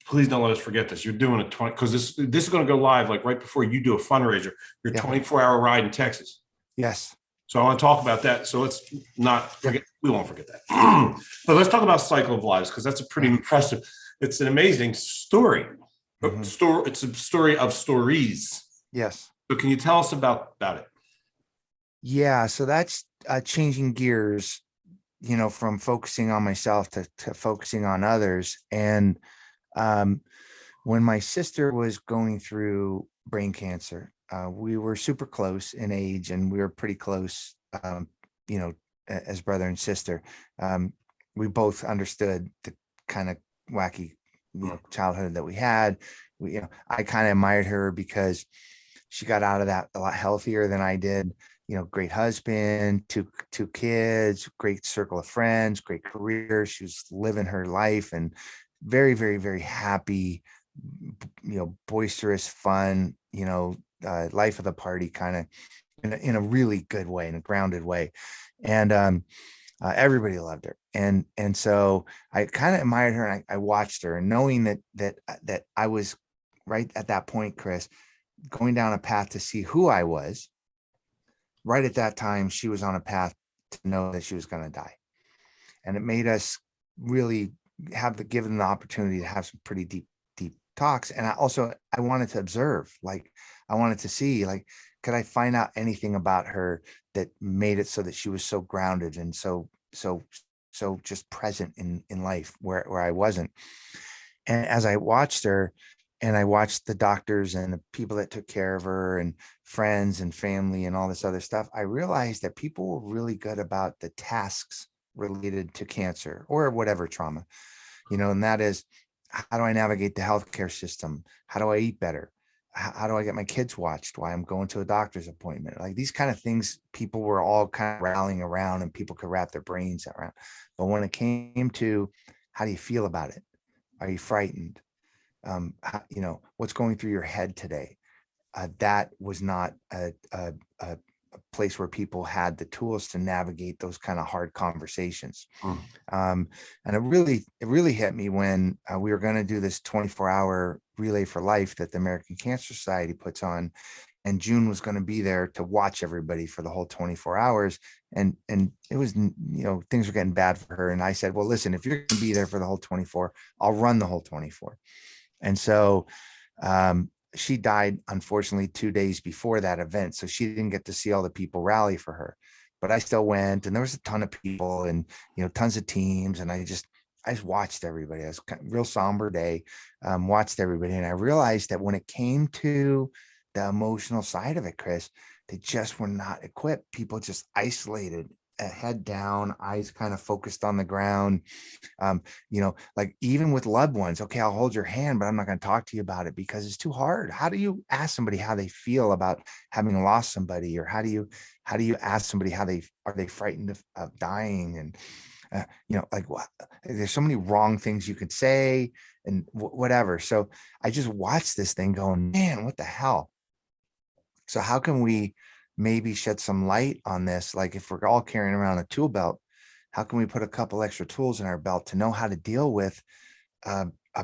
Please don't let us forget this. You're doing a 20 because this is going to go live like right before you do a fundraiser. Your Yep. 24-hour ride in Texas. Yes. So I want to talk about that. So let's not forget. Yep. We won't forget that. But let's talk about Cycle of Lives because that's a pretty impressive. It's an amazing story. Mhm. It's a story of stories. Yes. So can you tell us about it? Yeah. So that's changing gears, from focusing on myself to focusing on others. And um, when my sister was going through brain cancer, we were super close in age and we were pretty close, as brother and sister. Um, we both understood the kind of wacky, childhood that we had. I kind of admired her because she got out of that a lot healthier than I did. Great husband, two kids, great circle of friends, great career. She was living her life and very, very, very happy, boisterous, fun, life of the party kind of in a really good way, in a grounded way. And everybody loved her. And so I kind of admired her and I watched her, and knowing that I was right at that point, Chris, going down a path to see who I was. Right at that time, she was on a path to know that she was going to die. And it made us really given the opportunity to have some pretty deep talks. And I wanted to observe, like, I wanted to see, like, could I find out anything about her that made it so that she was so grounded and so just present in life where I wasn't. And as I watched her, and I watched the doctors and the people that took care of her and friends and family and all this other stuff, I realized that people were really good about the tasks related to cancer or whatever trauma, and that is, how do I navigate the healthcare system? How do I eat better? How do I get my kids watched while I'm going to a doctor's appointment? Like, these kind of things, people were all kind of rallying around and people could wrap their brains around. But when it came to, how do you feel about it? Are you frightened? What's going through your head today? That was not a place where people had the tools to navigate those kind of hard conversations. And it really hit me when we were going to do this 24-hour relay for life that the American Cancer Society puts on, and June was going to be there to watch everybody for the whole 24 hours. And it was, things were getting bad for her. And I said, well, listen, if you're going to be there for the whole 24, I'll run the whole 24. And so she died, unfortunately, 2 days before that event. So she didn't get to see all the people rally for her. But I still went, and there was a ton of people and, tons of teams. And I just watched everybody. It was a real somber day, watched everybody. And I realized that when it came to the emotional side of it, Chris, they just were not equipped. People just isolated, head down, eyes kind of focused on the ground. Like, even with loved ones, okay, I'll hold your hand, but I'm not going to talk to you about it because it's too hard. How do you ask somebody how they feel about having lost somebody? Or how do you ask somebody how are they frightened of dying? And like, what, there's so many wrong things you could say and whatever. So I just watched this thing going, man, what the hell? So how can we maybe shed some light on this? Like, if we're all carrying around a tool belt, how can we put a couple extra tools in our belt to know how to deal with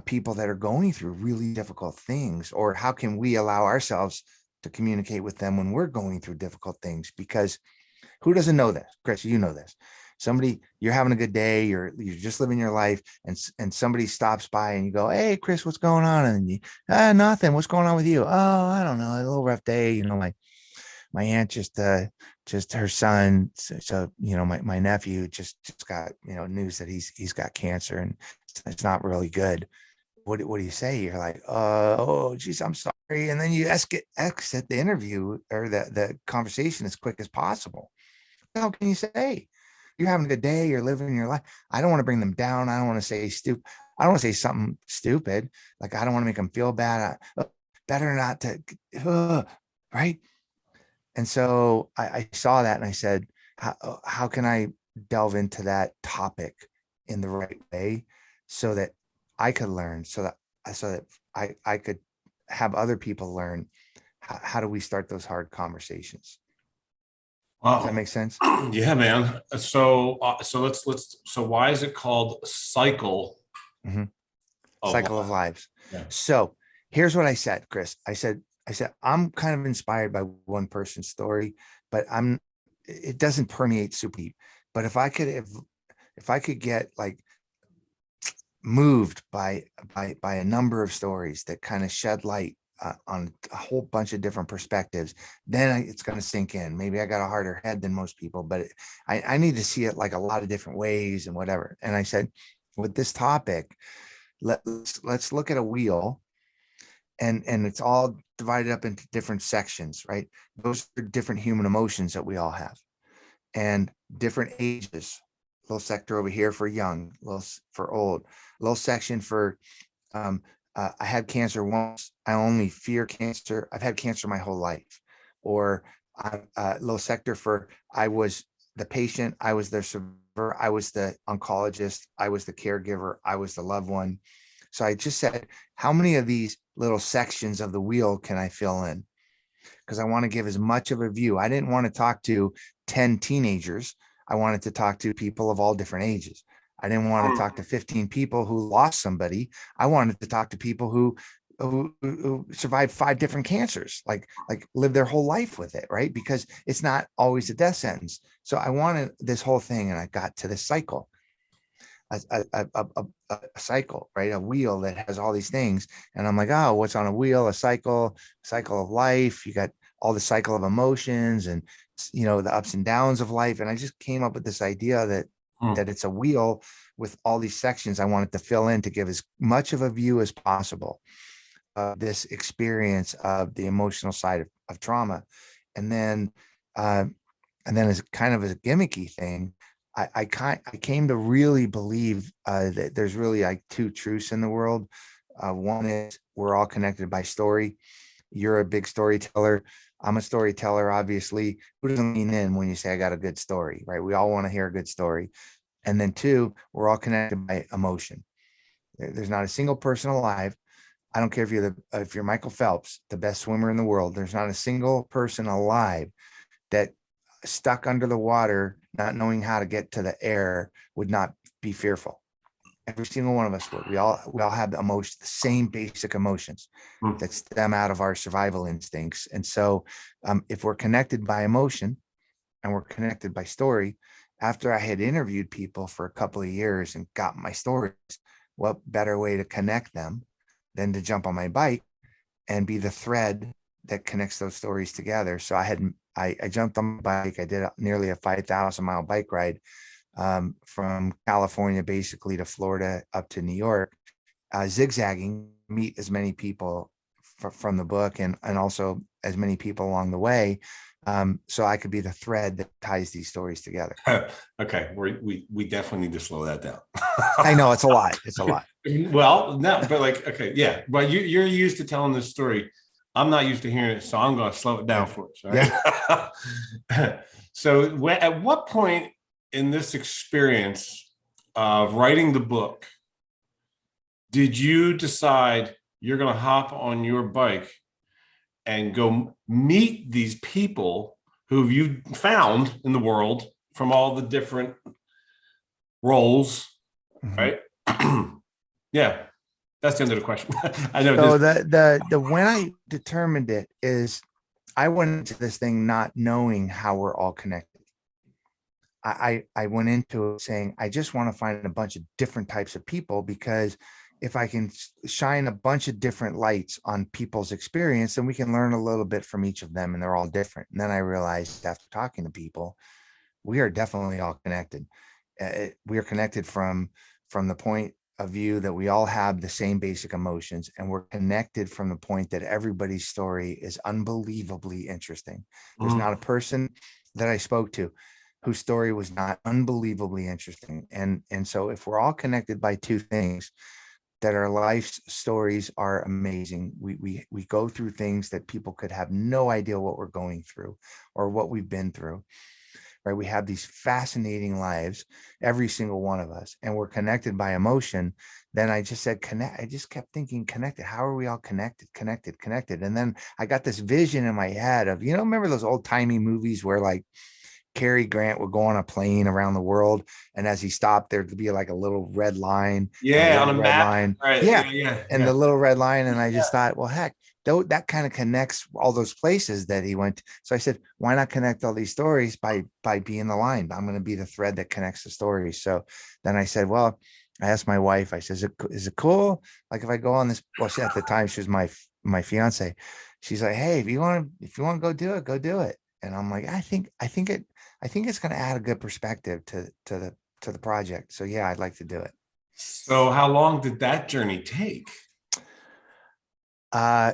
people that are going through really difficult things? Or how can we allow ourselves to communicate with them when we're going through difficult things? Because who doesn't know this? Chris, you know this. Somebody, you're having a good day, you're just living your life, and somebody stops by and you go, hey, Chris, what's going on? And you, nothing. What's going on with you? Oh, I don't know. A little rough day. My aunt just her son. So my nephew just got, news that he's got cancer, and it's not really good. What do you say? You're like, oh, geez, I'm sorry. And then you exit the interview or the conversation as quick as possible. What can you say? You're having a good day. You're living your life. I don't want to bring them down. I don't want to say stupid. I don't want to say something stupid. Like, I don't want to make them feel bad. Better not to, right? And so I saw that and I said, how can I delve into that topic in the right way so that I could learn, so that I could have other people learn how do we start those hard conversations. Does that Wow. make sense? Yeah, man. So why is it called cycle Hmm. of Cycle of life? lives. Yeah. So here's what I said, Chris. I said, I'm kind of inspired by one person's story, but it doesn't permeate super deep. But if I could get like moved by a number of stories that kind of shed light on a whole bunch of different perspectives, then it's going to sink in. Maybe I got a harder head than most people, but I need to see it like a lot of different ways and whatever. And I said, with this topic, let's look at a wheel, and it's all divided up into different sections, right? Those are different human emotions that we all have, and different ages. Little sector over here for young, little for old, little section for um, I had cancer once. I only fear cancer. I've had cancer my whole life. Or little sector for I was the patient, I was their survivor, I was the oncologist, I was the caregiver, I was the loved one. So I just said, how many of these little sections of the wheel can I fill in? Because I want to give as much of a view. I didn't want to talk to 10 teenagers. I wanted to talk to people of all different ages. I didn't want to talk to 15 people who lost somebody. I wanted to talk to people who survived 5 different cancers, like live their whole life with it, right? Because it's not always a death sentence. So I wanted this whole thing, and I got to this cycle, a cycle, right? A wheel that has all these things. And I'm like, oh, what's on a wheel? A cycle of life. You got all the cycle of emotions and, the ups and downs of life. And I just came up with this idea that it's a wheel with all these sections I wanted to fill in to give as much of a view as possible of this experience of the emotional side of trauma. And then, uh, as kind of a gimmicky thing, I came to really believe that there's really like 2 truths in the world. One is we're all connected by story. You're a big storyteller. I'm a storyteller, obviously. Who doesn't lean in when you say I got a good story, right? We all want to hear a good story. And then 2, we're all connected by emotion. There's not a single person alive. I don't care if you're Michael Phelps, the best swimmer in the world. There's not a single person alive that stuck under the water, not knowing how to get to the air, would not be fearful. Every single one of us would. We all have the emotion, the same basic emotions that stem out of our survival instincts. And so, if we're connected by emotion and we're connected by story, after I had interviewed people for a couple of years and got my stories, what better way to connect them than to jump on my bike and be the thread that connects those stories together. So I jumped on my bike. I did nearly a 5,000-mile bike ride from California, basically to Florida up to New York, zigzagging, meet as many people from the book and also as many people along the way. So I could be the thread that ties these stories together. Okay, we definitely need to slow that down. I know it's a lot. It's a lot. Well, no, but like, okay, yeah, but you're used to telling this story. I'm not used to hearing it, so I'm going to slow it down for us. Right? Yeah. So, at what point in this experience of writing the book did you decide you're going to hop on your bike and go meet these people who you found in the world from all the different roles, Mhm. right? Yeah, that's the end of the question. I know So this. the when I determined it is I went into this thing not knowing how we're all connected. I went into it saying I just want to find a bunch of different types of people, because if I can shine a bunch of different lights on people's experience, then we can learn a little bit from each of them, and they're all different. And then I realized after talking to people, we are definitely all connected. We are connected from the point of view that we all have the same basic emotions, and we're connected from the point that everybody's story is unbelievably interesting. There's not a person that I spoke to whose story was not unbelievably interesting. And so if we're all connected by 2 things, that our life stories are amazing. We go through things that people could have no idea what we're going through or what we've been through. right? We have these fascinating lives, every single one of us, and we're connected by emotion. Then I just said, connect. I just kept thinking connected. How are we all connected? And then I got this vision in my head of, remember those old timey movies where like Cary Grant would go on a plane around the world, and as he stopped, there'd be like a little red line and a Yeah, on little a red map. line. Right. Yeah. And Yeah. the little red line. And I just thought, well, heck, that kind of connects all those places that he went. So I said, why not connect all these stories by being the line? I'm going to be the thread that connects the stories. So then I said, well, I asked my wife, I said, is it cool? Like if I go on this, well, at the time she was my fiance. She's like, hey, if you want to go do it, go do it. And I'm like, I think it's going to add a good perspective to the project. So yeah, I'd like to do it. So how long did that journey take?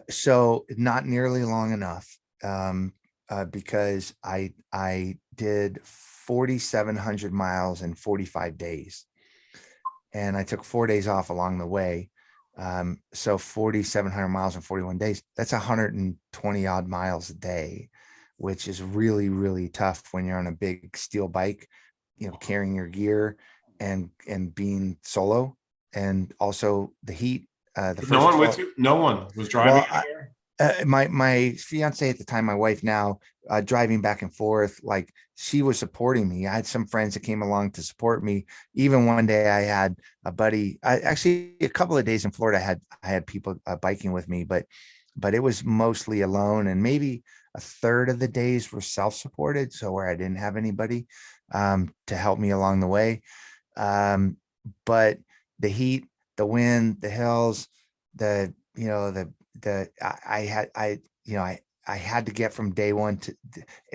So not nearly long enough, because I did 4,700 miles in 45 days, and I took 4 days off along the way. So 4,700 miles in 41 days, that's 120 odd miles a day, which is really, really tough when you're on a big steel bike, carrying your gear and being solo, and also the heat. The No first one 12, with you? No one was driving well, anywhere? my fiance at the time, my wife now, driving back and forth, like she was supporting me. I had some friends that came along to support me. Even one day I had a buddy, actually a couple of days in Florida, I had people biking with me, but it was mostly alone, and maybe a third of the days were self-supported. So where I didn't have anybody to help me along the way. But the heat, the wind, the hills, the, I had to get from day one to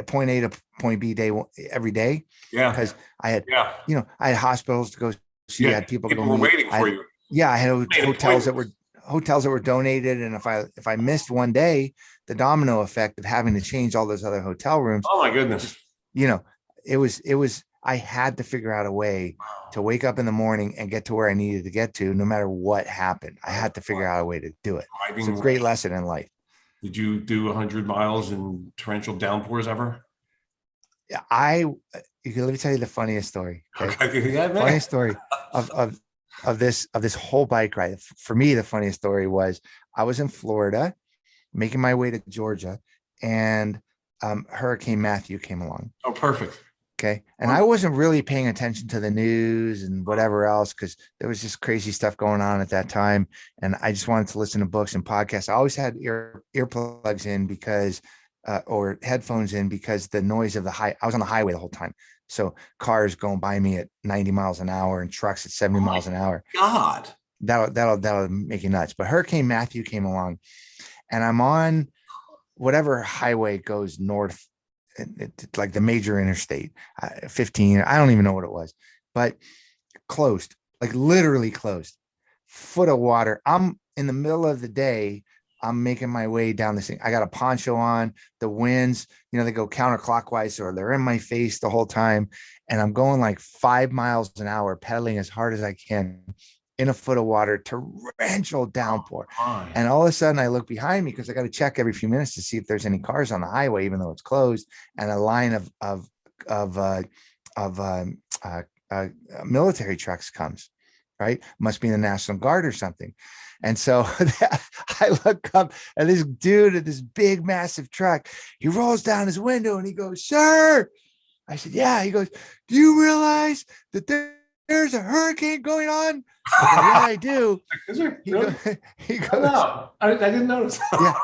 point A to point B day one every day, Yeah. because I had, Yeah. I had hospitals to go see, I Yeah. had people to go People were meet. waiting for you. Yeah, I had Made hotels that appointments. were donated. And if I missed one day, the domino effect of having to change all those other hotel rooms, Oh my it goodness. just, it was, I had to figure out a way to wake up in the morning and get to where I needed to get to, no matter what happened. I had to figure out a way to do it. It's a Driving great rain. lesson in life. Did you do 100 miles in torrential downpours ever? Yeah, let me tell you the funniest story. Okay. Okay. Yeah, man. Funniest story of this whole bike ride. For me, the funniest story was I was in Florida making my way to Georgia, and Hurricane Matthew came along. Oh, perfect. Okay. And I wasn't really paying attention to the news and whatever else, because there was just crazy stuff going on at that time. And I just wanted to listen to books and podcasts. I always had earplugs in because, or headphones in, because the noise of I was on the highway the whole time. So cars going by me at 90 miles an hour and trucks at 70 miles an hour. God. That'll make you nuts. But Hurricane Matthew came along, and I'm on whatever highway goes north, like the major interstate, 15. I don't even know what it was, but closed, like literally closed, foot of water. I'm in the middle of the day. I'm making my way down this thing. I got a poncho on. The winds, they go counterclockwise, or they're in my face the whole time. And I'm going like 5 miles an hour, pedaling as hard as I can in a foot of water, torrential downpour. And all of a sudden I look behind me, because I got to check every few minutes to see if there's any cars on the highway, even though it's closed. And a line of military trucks comes, right? Must be the National Guard or something. And so I look up, and this dude at this big, massive truck, he rolls down his window and he goes, "Sir." I said, "Yeah." He goes, "Do you realize that there's a hurricane going on?" I go, "Yeah, I do." Is there? He Really? goes, he Oh, goes, no, I didn't notice. "Yeah."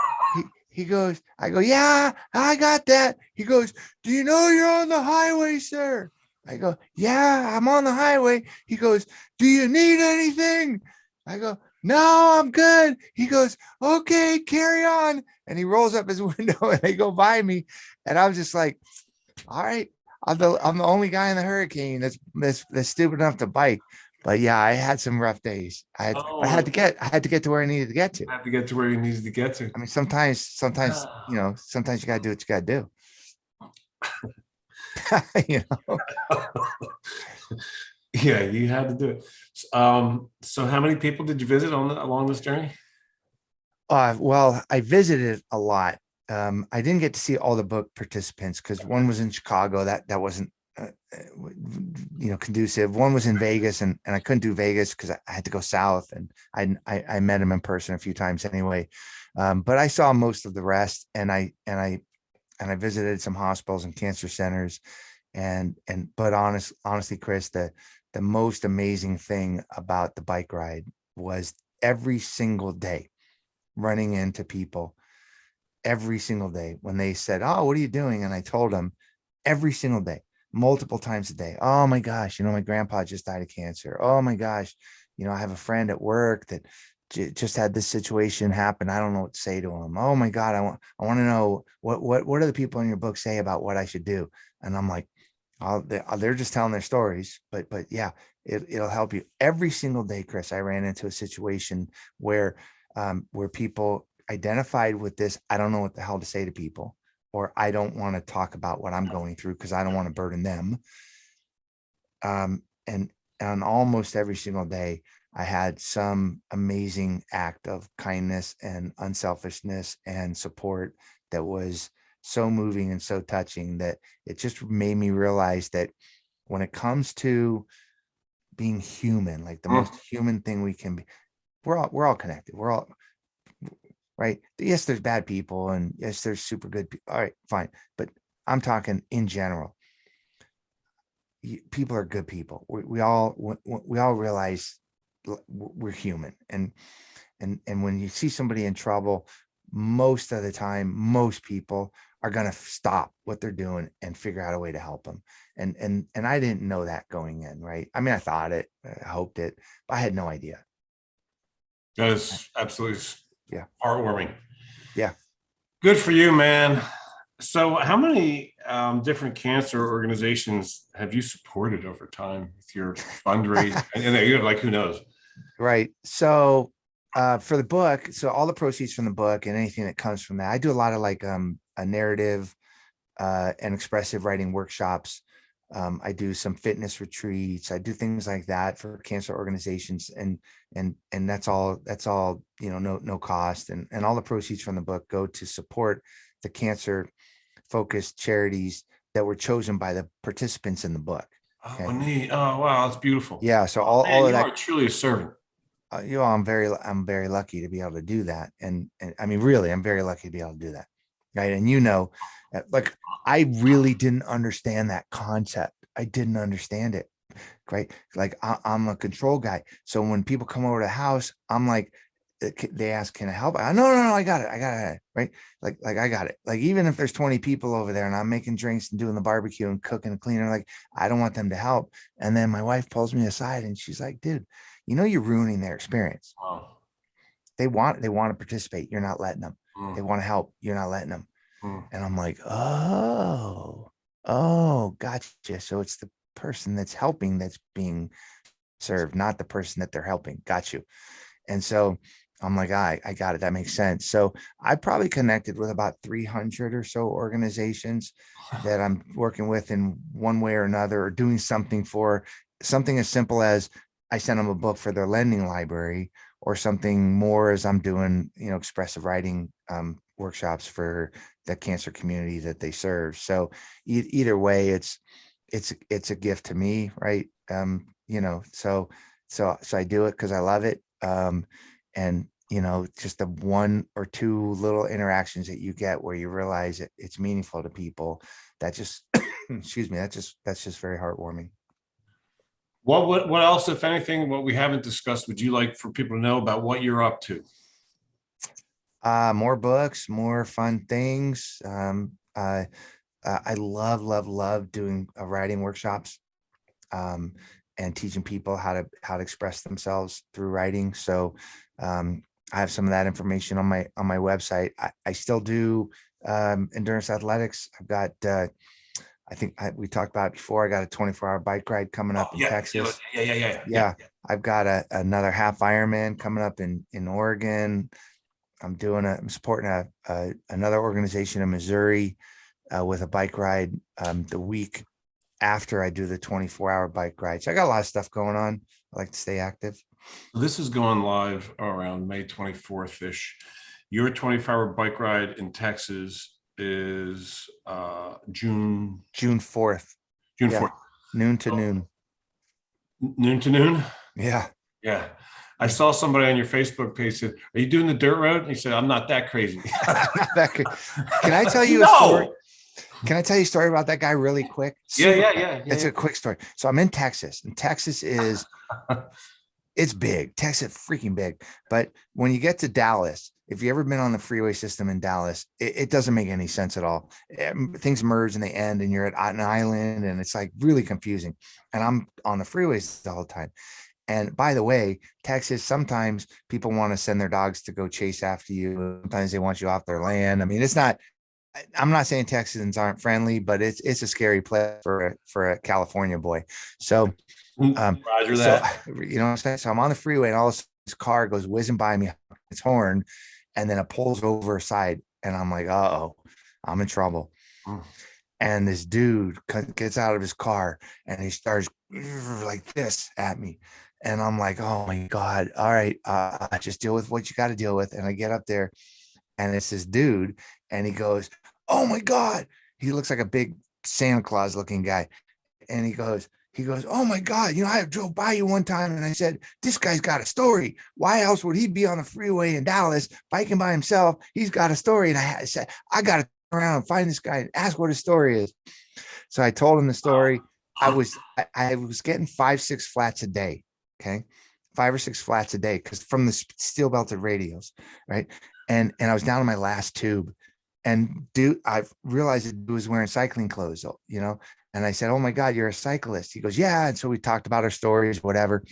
He goes, I go, "Yeah, I got that." He goes, "Do you know you're on the highway, sir?" I go, "Yeah, I'm on the highway." He goes, "Do you need anything?" I go, "No, I'm good." He goes, "Okay, carry on." And he rolls up his window and they go by me. And I'm just like, all right, I'm the only guy in the hurricane that's stupid enough to bike. But yeah, I had some rough days. I had to get to where I needed to get to. Have to get to where he needs to get to. I mean, sometimes you gotta do what you gotta do. Yeah, you had to do it. So how many people did you visit along this journey? Well, I visited a lot. I didn't get to see all the book participants, because one was in Chicago. That wasn't conducive. One was in Vegas, and I couldn't do Vegas because I had to go south, and I met him in person a few times anyway. But I saw most of the rest, and I visited some hospitals and cancer centers, but honestly, Chris, the most amazing thing about the bike ride was every single day running into people every single day when they said, "Oh, what are you doing?" And I told them every single day, multiple times a day. "Oh my gosh, my grandpa just died of cancer. Oh my gosh, I have a friend at work that just had this situation happen. I don't know what to say to him. Oh my God, I want to know what do the people in your book say about what I should do?" And I'm like, they're just telling their stories, but yeah, it'll help you every single day, Chris. I ran into a situation where people identified with this. I don't know what the hell to say to people, or I don't want to talk about what I'm going through because I don't want to burden them. And on almost every single day, I had some amazing act of kindness and unselfishness and support that was so moving and so touching that it just made me realize that when it comes to being human, like the most human thing we can be, we're all connected. We're all right. Yes, there's bad people, and yes, there's super good people. All right, fine. But I'm talking in general. People are good people. We all realize we're human, and when you see somebody in trouble, most of the time, most people are going to stop what they're doing and figure out a way to help them. And I didn't know that going in, right? I mean, I thought it, I hoped it, but I had no idea. That is absolutely Yeah. heartwarming. Yeah. Good for you, man. So how many different cancer organizations have you supported over time with your fundraising? And you're like, who knows? Right. So for the book, so all the proceeds from the book and anything that comes from that, I do a lot of like a narrative and expressive writing workshops. I do some fitness retreats. I do things like that for cancer organizations, and that's all no cost, and all the proceeds from the book go to support the cancer focused charities that were chosen by the participants in the book. Oh, Okay. neat. Oh, wow, that's beautiful. Yeah. So Oh, man, all of you that, are truly a servant. I'm very lucky to be able to do that. And I mean, really, I'm very lucky to be able to do that. Right. And like I really didn't understand that concept. I didn't understand it. Right. Like I'm a control guy. So when people come over to the house, I'm like, they ask, "Can I help?" No, I got it. I got it. Right. Like I got it. Like, even if there's 20 people over there and I'm making drinks and doing the barbecue and cooking and cleaning, like, I don't want them to help. And then my wife pulls me aside and she's like, "Dude, you're ruining their experience. Wow. They want to participate. You're not letting them. They Mm, want to help. You're not letting them." mm. And I'm like, gotcha. So it's the person that's helping that's being served, not the person that they're helping. Got you. And so I'm like, I got it. That makes sense. So I probably connected with about 300 or so organizations that I'm working with in one way or another, or doing something for. Something as simple as I sent them a book for their lending library, or something more as I'm doing, expressive writing workshops for the cancer community that they serve. So either way, it's a gift to me, right? So I do it because I love it. And just the one or two little interactions that you get where you realize it's meaningful to people, that just excuse me, that's just very heartwarming. What else, if anything, what we haven't discussed, would you like for people to know about what you're up to? More books, more fun things. I love doing writing workshops, um, and teaching people how to express themselves through writing. So I have some of that information on my website. I still do endurance athletics. I've got we talked about it before. I got a 24-hour bike ride coming Oh, up in yeah, Texas. yeah. Yeah, I've got another half Ironman coming up in Oregon. I'm supporting another organization in Missouri with a bike ride the week after I do the 24-hour bike ride. So I got a lot of stuff going on. I like to stay active. So this is going live around May 24th ish. Your 24-hour bike ride in Texas is June June 4th. June Yeah. 4th. Noon to noon. Noon to noon? Yeah. Yeah. I saw somebody on your Facebook page said, "Are you doing the dirt road?" And he said, "I'm not that crazy." Can I tell you a story? No. Can I tell you a story about that guy really quick? Yeah, Super yeah, quick. yeah, It's yeah, a quick story. So I'm in Texas, and Texas is yeah. it's big. Texas freaking big. But when you get to Dallas, if you ever been on the freeway system in Dallas, it doesn't make any sense at all. Things merge and they end, and you're at an island, and it's like really confusing. And I'm on the freeways the whole time. And by the way, Texas, sometimes people want to send their dogs to go chase after you. Sometimes they want you off their land. I mean, it's not, I'm not saying Texans aren't friendly, but it's a scary place for a California boy. So Roger so that. you know what I'm saying? So I'm on the freeway and all of a sudden this car goes whizzing by me, its horn, and then it pulls over a side. And I'm like, uh-oh, I'm in trouble. Mm. And this dude gets out of his car and he starts like this at me. And I'm like, oh my God. All right. Just deal with what you got to deal with. And I get up there and it's this dude and he goes, oh my God. He looks like a big Santa Claus looking guy. And he goes, oh my God, you know, I drove by you one time and I said, this guy's got a story. Why else would he be on the freeway in Dallas biking by himself? He's got a story. And I said, I got to turn around and find this guy and ask what his story is. So I told him the story. I was getting 5-6 flats a day. Okay. 5 or 6 flats a day because from the steel belted radios. Right. And I was down to my last tube. And dude, I realized that dude was wearing cycling clothes, you know. And I said, oh my God, you're a cyclist. He goes, yeah. And so we talked about our stories, whatever.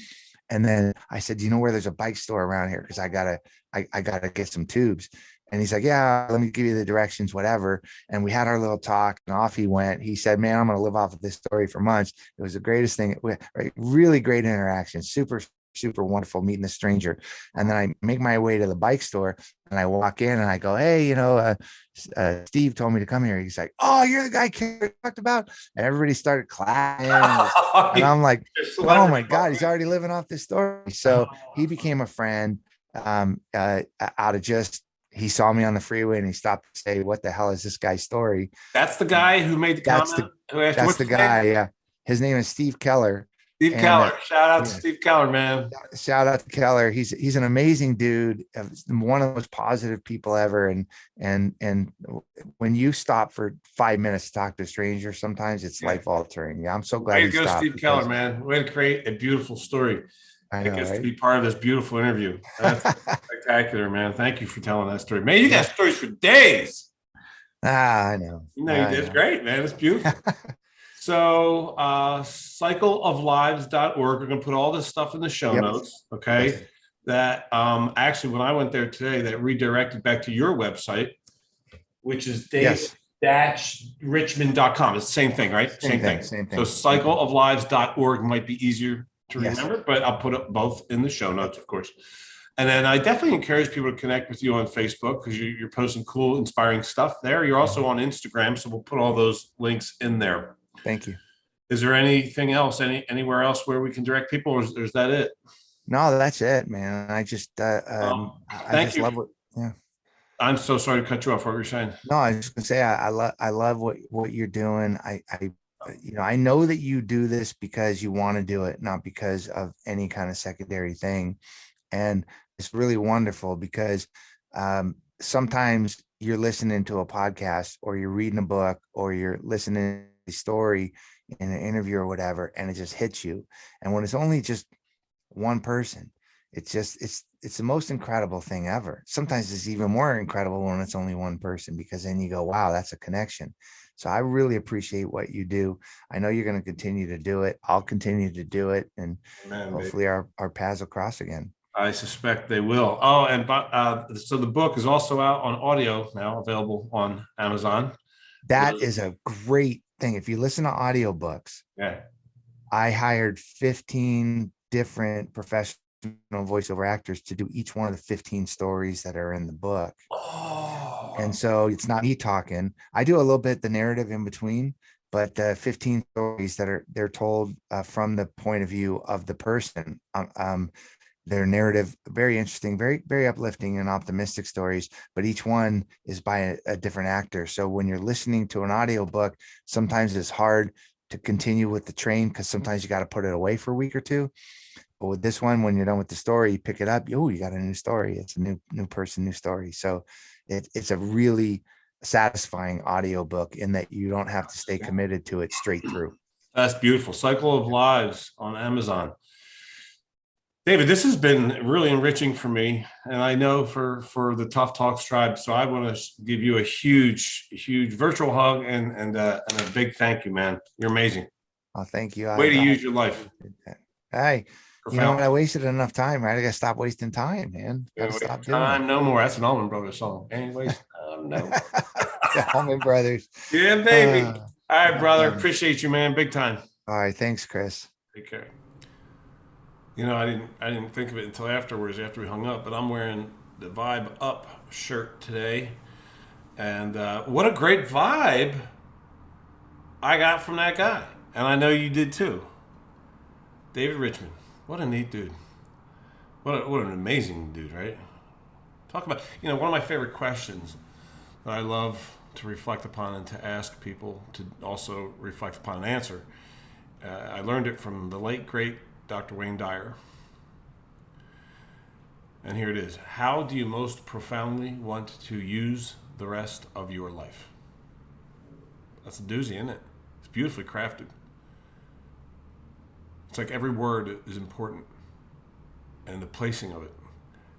And then I said, do you know where there's a bike store around here? Because I gotta get some tubes. And he's like, yeah, let me give you the directions, whatever. And we had our little talk and off he went. He said, man, I'm going to live off of this story for months. It was the greatest thing. Right? Really great interaction. Super, super wonderful meeting the stranger. And then I make my way to the bike store and I walk in and I go, hey, you know, Steve told me to come here. He's like, oh, you're the guy Carrie talked about. And everybody started clapping. And I'm like, oh my God, he's already living off this story. So he became a friend out of just, he saw me on the freeway and he stopped to say, what the hell is this guy's story? That's the guy who made the That's comment. Who asked that's what's the his name? guy. Yeah. His name is Steve Keller. Steve And Keller. Shout out to yeah, Steve Keller, man. shout out to Keller. He's an amazing dude, one of the most positive people ever. And when you stop for 5 minutes to talk to a stranger, sometimes it's Yeah. life altering. Yeah, I'm so glad Way he to go, stopped Steve Keller, because man. Way to create a beautiful story. I I know, guess to right? be part of this beautiful interview. That's spectacular, man. Thank you for telling that story. Man, you got Yeah. stories for days. I know. No, I it's know. great, man. It's beautiful. So, cycleoflives.org. We're going to put all this stuff in the show Yep. notes. Yes. Okay. That actually, when I went there today, that redirected back to your website, which is Yes. dave-richman.com. It's the same thing, right? Same thing. So Same thing. cycleoflives.org might be easier to Yes. remember, but I'll put it both in the show notes, of course. And then I definitely encourage people to connect with you on Facebook because you're posting cool, inspiring stuff there. You're also on Instagram, so we'll put all those links in there. Thank you. Is there anything else, anywhere else where we can direct people, or is that it? No, that's it, man. I Thank just you. love what, yeah. I'm so sorry to cut you off. What were you saying? No, I was just gonna say I love what you're doing. You know, I know that you do this because you want to do it, not because of any kind of secondary thing. And it's really wonderful because sometimes you're listening to a podcast or you're reading a book or you're listening to a story in an interview or whatever, and it just hits you. And when it's only just one person, it's the most incredible thing ever. Sometimes it's even more incredible when it's only one person, because then you go, wow, that's a connection. So I really appreciate what you do. I know you're going to continue to do it. I'll continue to do it. And Man, hopefully our paths will cross again. I suspect they will. Oh, and so the book is also out on audio now, available on Amazon. That is a great thing. If you listen to audiobooks, Yeah. I hired 15 different professional voiceover actors to do each one of the 15 stories that are in the book. Oh. And so it's not me talking. I do a little bit the narrative in between, but the 15 stories they're told from the point of view of the person. Their narrative, very interesting, very, very uplifting and optimistic stories, but each one is by a different actor. So when you're listening to an audiobook, sometimes it's hard to continue with the train, because sometimes you got to put it away for a week or two. But with this one, when you're done with the story, you pick it up. Oh, you got a new story. It's a new person, new story. So it's a really satisfying audiobook in that you don't have to stay committed to it straight through. That's beautiful. Cycle of Lives on Amazon. David, this has been really enriching for me, and I know for the Tough Talks tribe. So I want to give you a huge virtual hug and a big thank you, man. You're amazing. Oh, thank you. Way to use your life. Hey, you know Profound. what? I wasted enough time, right? I got to stop wasting time, man. Got to Wait, stop doing time it. no more. That's an Allman Brothers song. Anyways, no. The Allman Brothers. Yeah, baby. All right, brother. Um, Appreciate you, man. Big time. all right. Thanks, Chris. Take care. You know, I didn't think of it until afterwards, after we hung up, but I'm wearing the Vibe Up shirt today. And what a great vibe I got from that guy. And I know you did too. David Richman. What a neat dude. What an amazing dude, right? Talk about, one of my favorite questions that I love to reflect upon and to ask people to also reflect upon and answer. I learned it from the late, great Dr. Wayne Dyer. And here it is. How do you most profoundly want to use the rest of your life? That's a doozy, isn't it? It's beautifully crafted. It's like every word is important and the placing of it.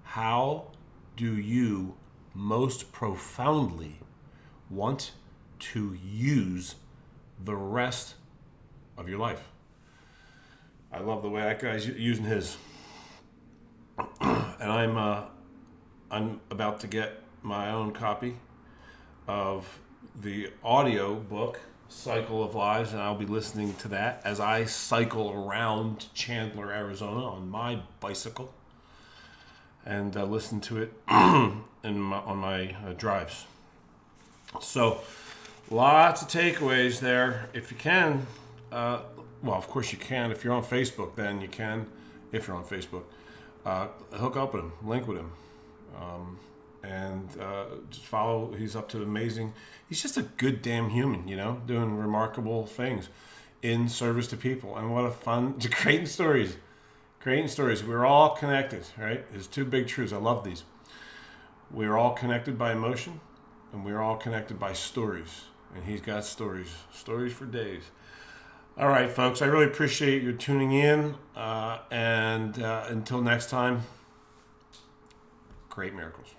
How do you most profoundly want to use the rest of your life? I love the way that guy's using his. And I'm about to get my own copy of the audio book Cycle of Lives, and I'll be listening to that as I cycle around Chandler, Arizona on my bicycle, and listen to it on my drives. So lots of takeaways there. If you can, well, of course you can. If you're on Facebook, then you can. If you're on Facebook, hook up with him, link with him, and just follow. He's up to amazing. He's just a good damn human, doing remarkable things in service to people. And what a fun, creating stories. We're all connected, right? There's two big truths. I love these. We're all connected by emotion, and we're all connected by stories. And he's got stories for days. All right, folks, I really appreciate you tuning in. And until next time, create miracles.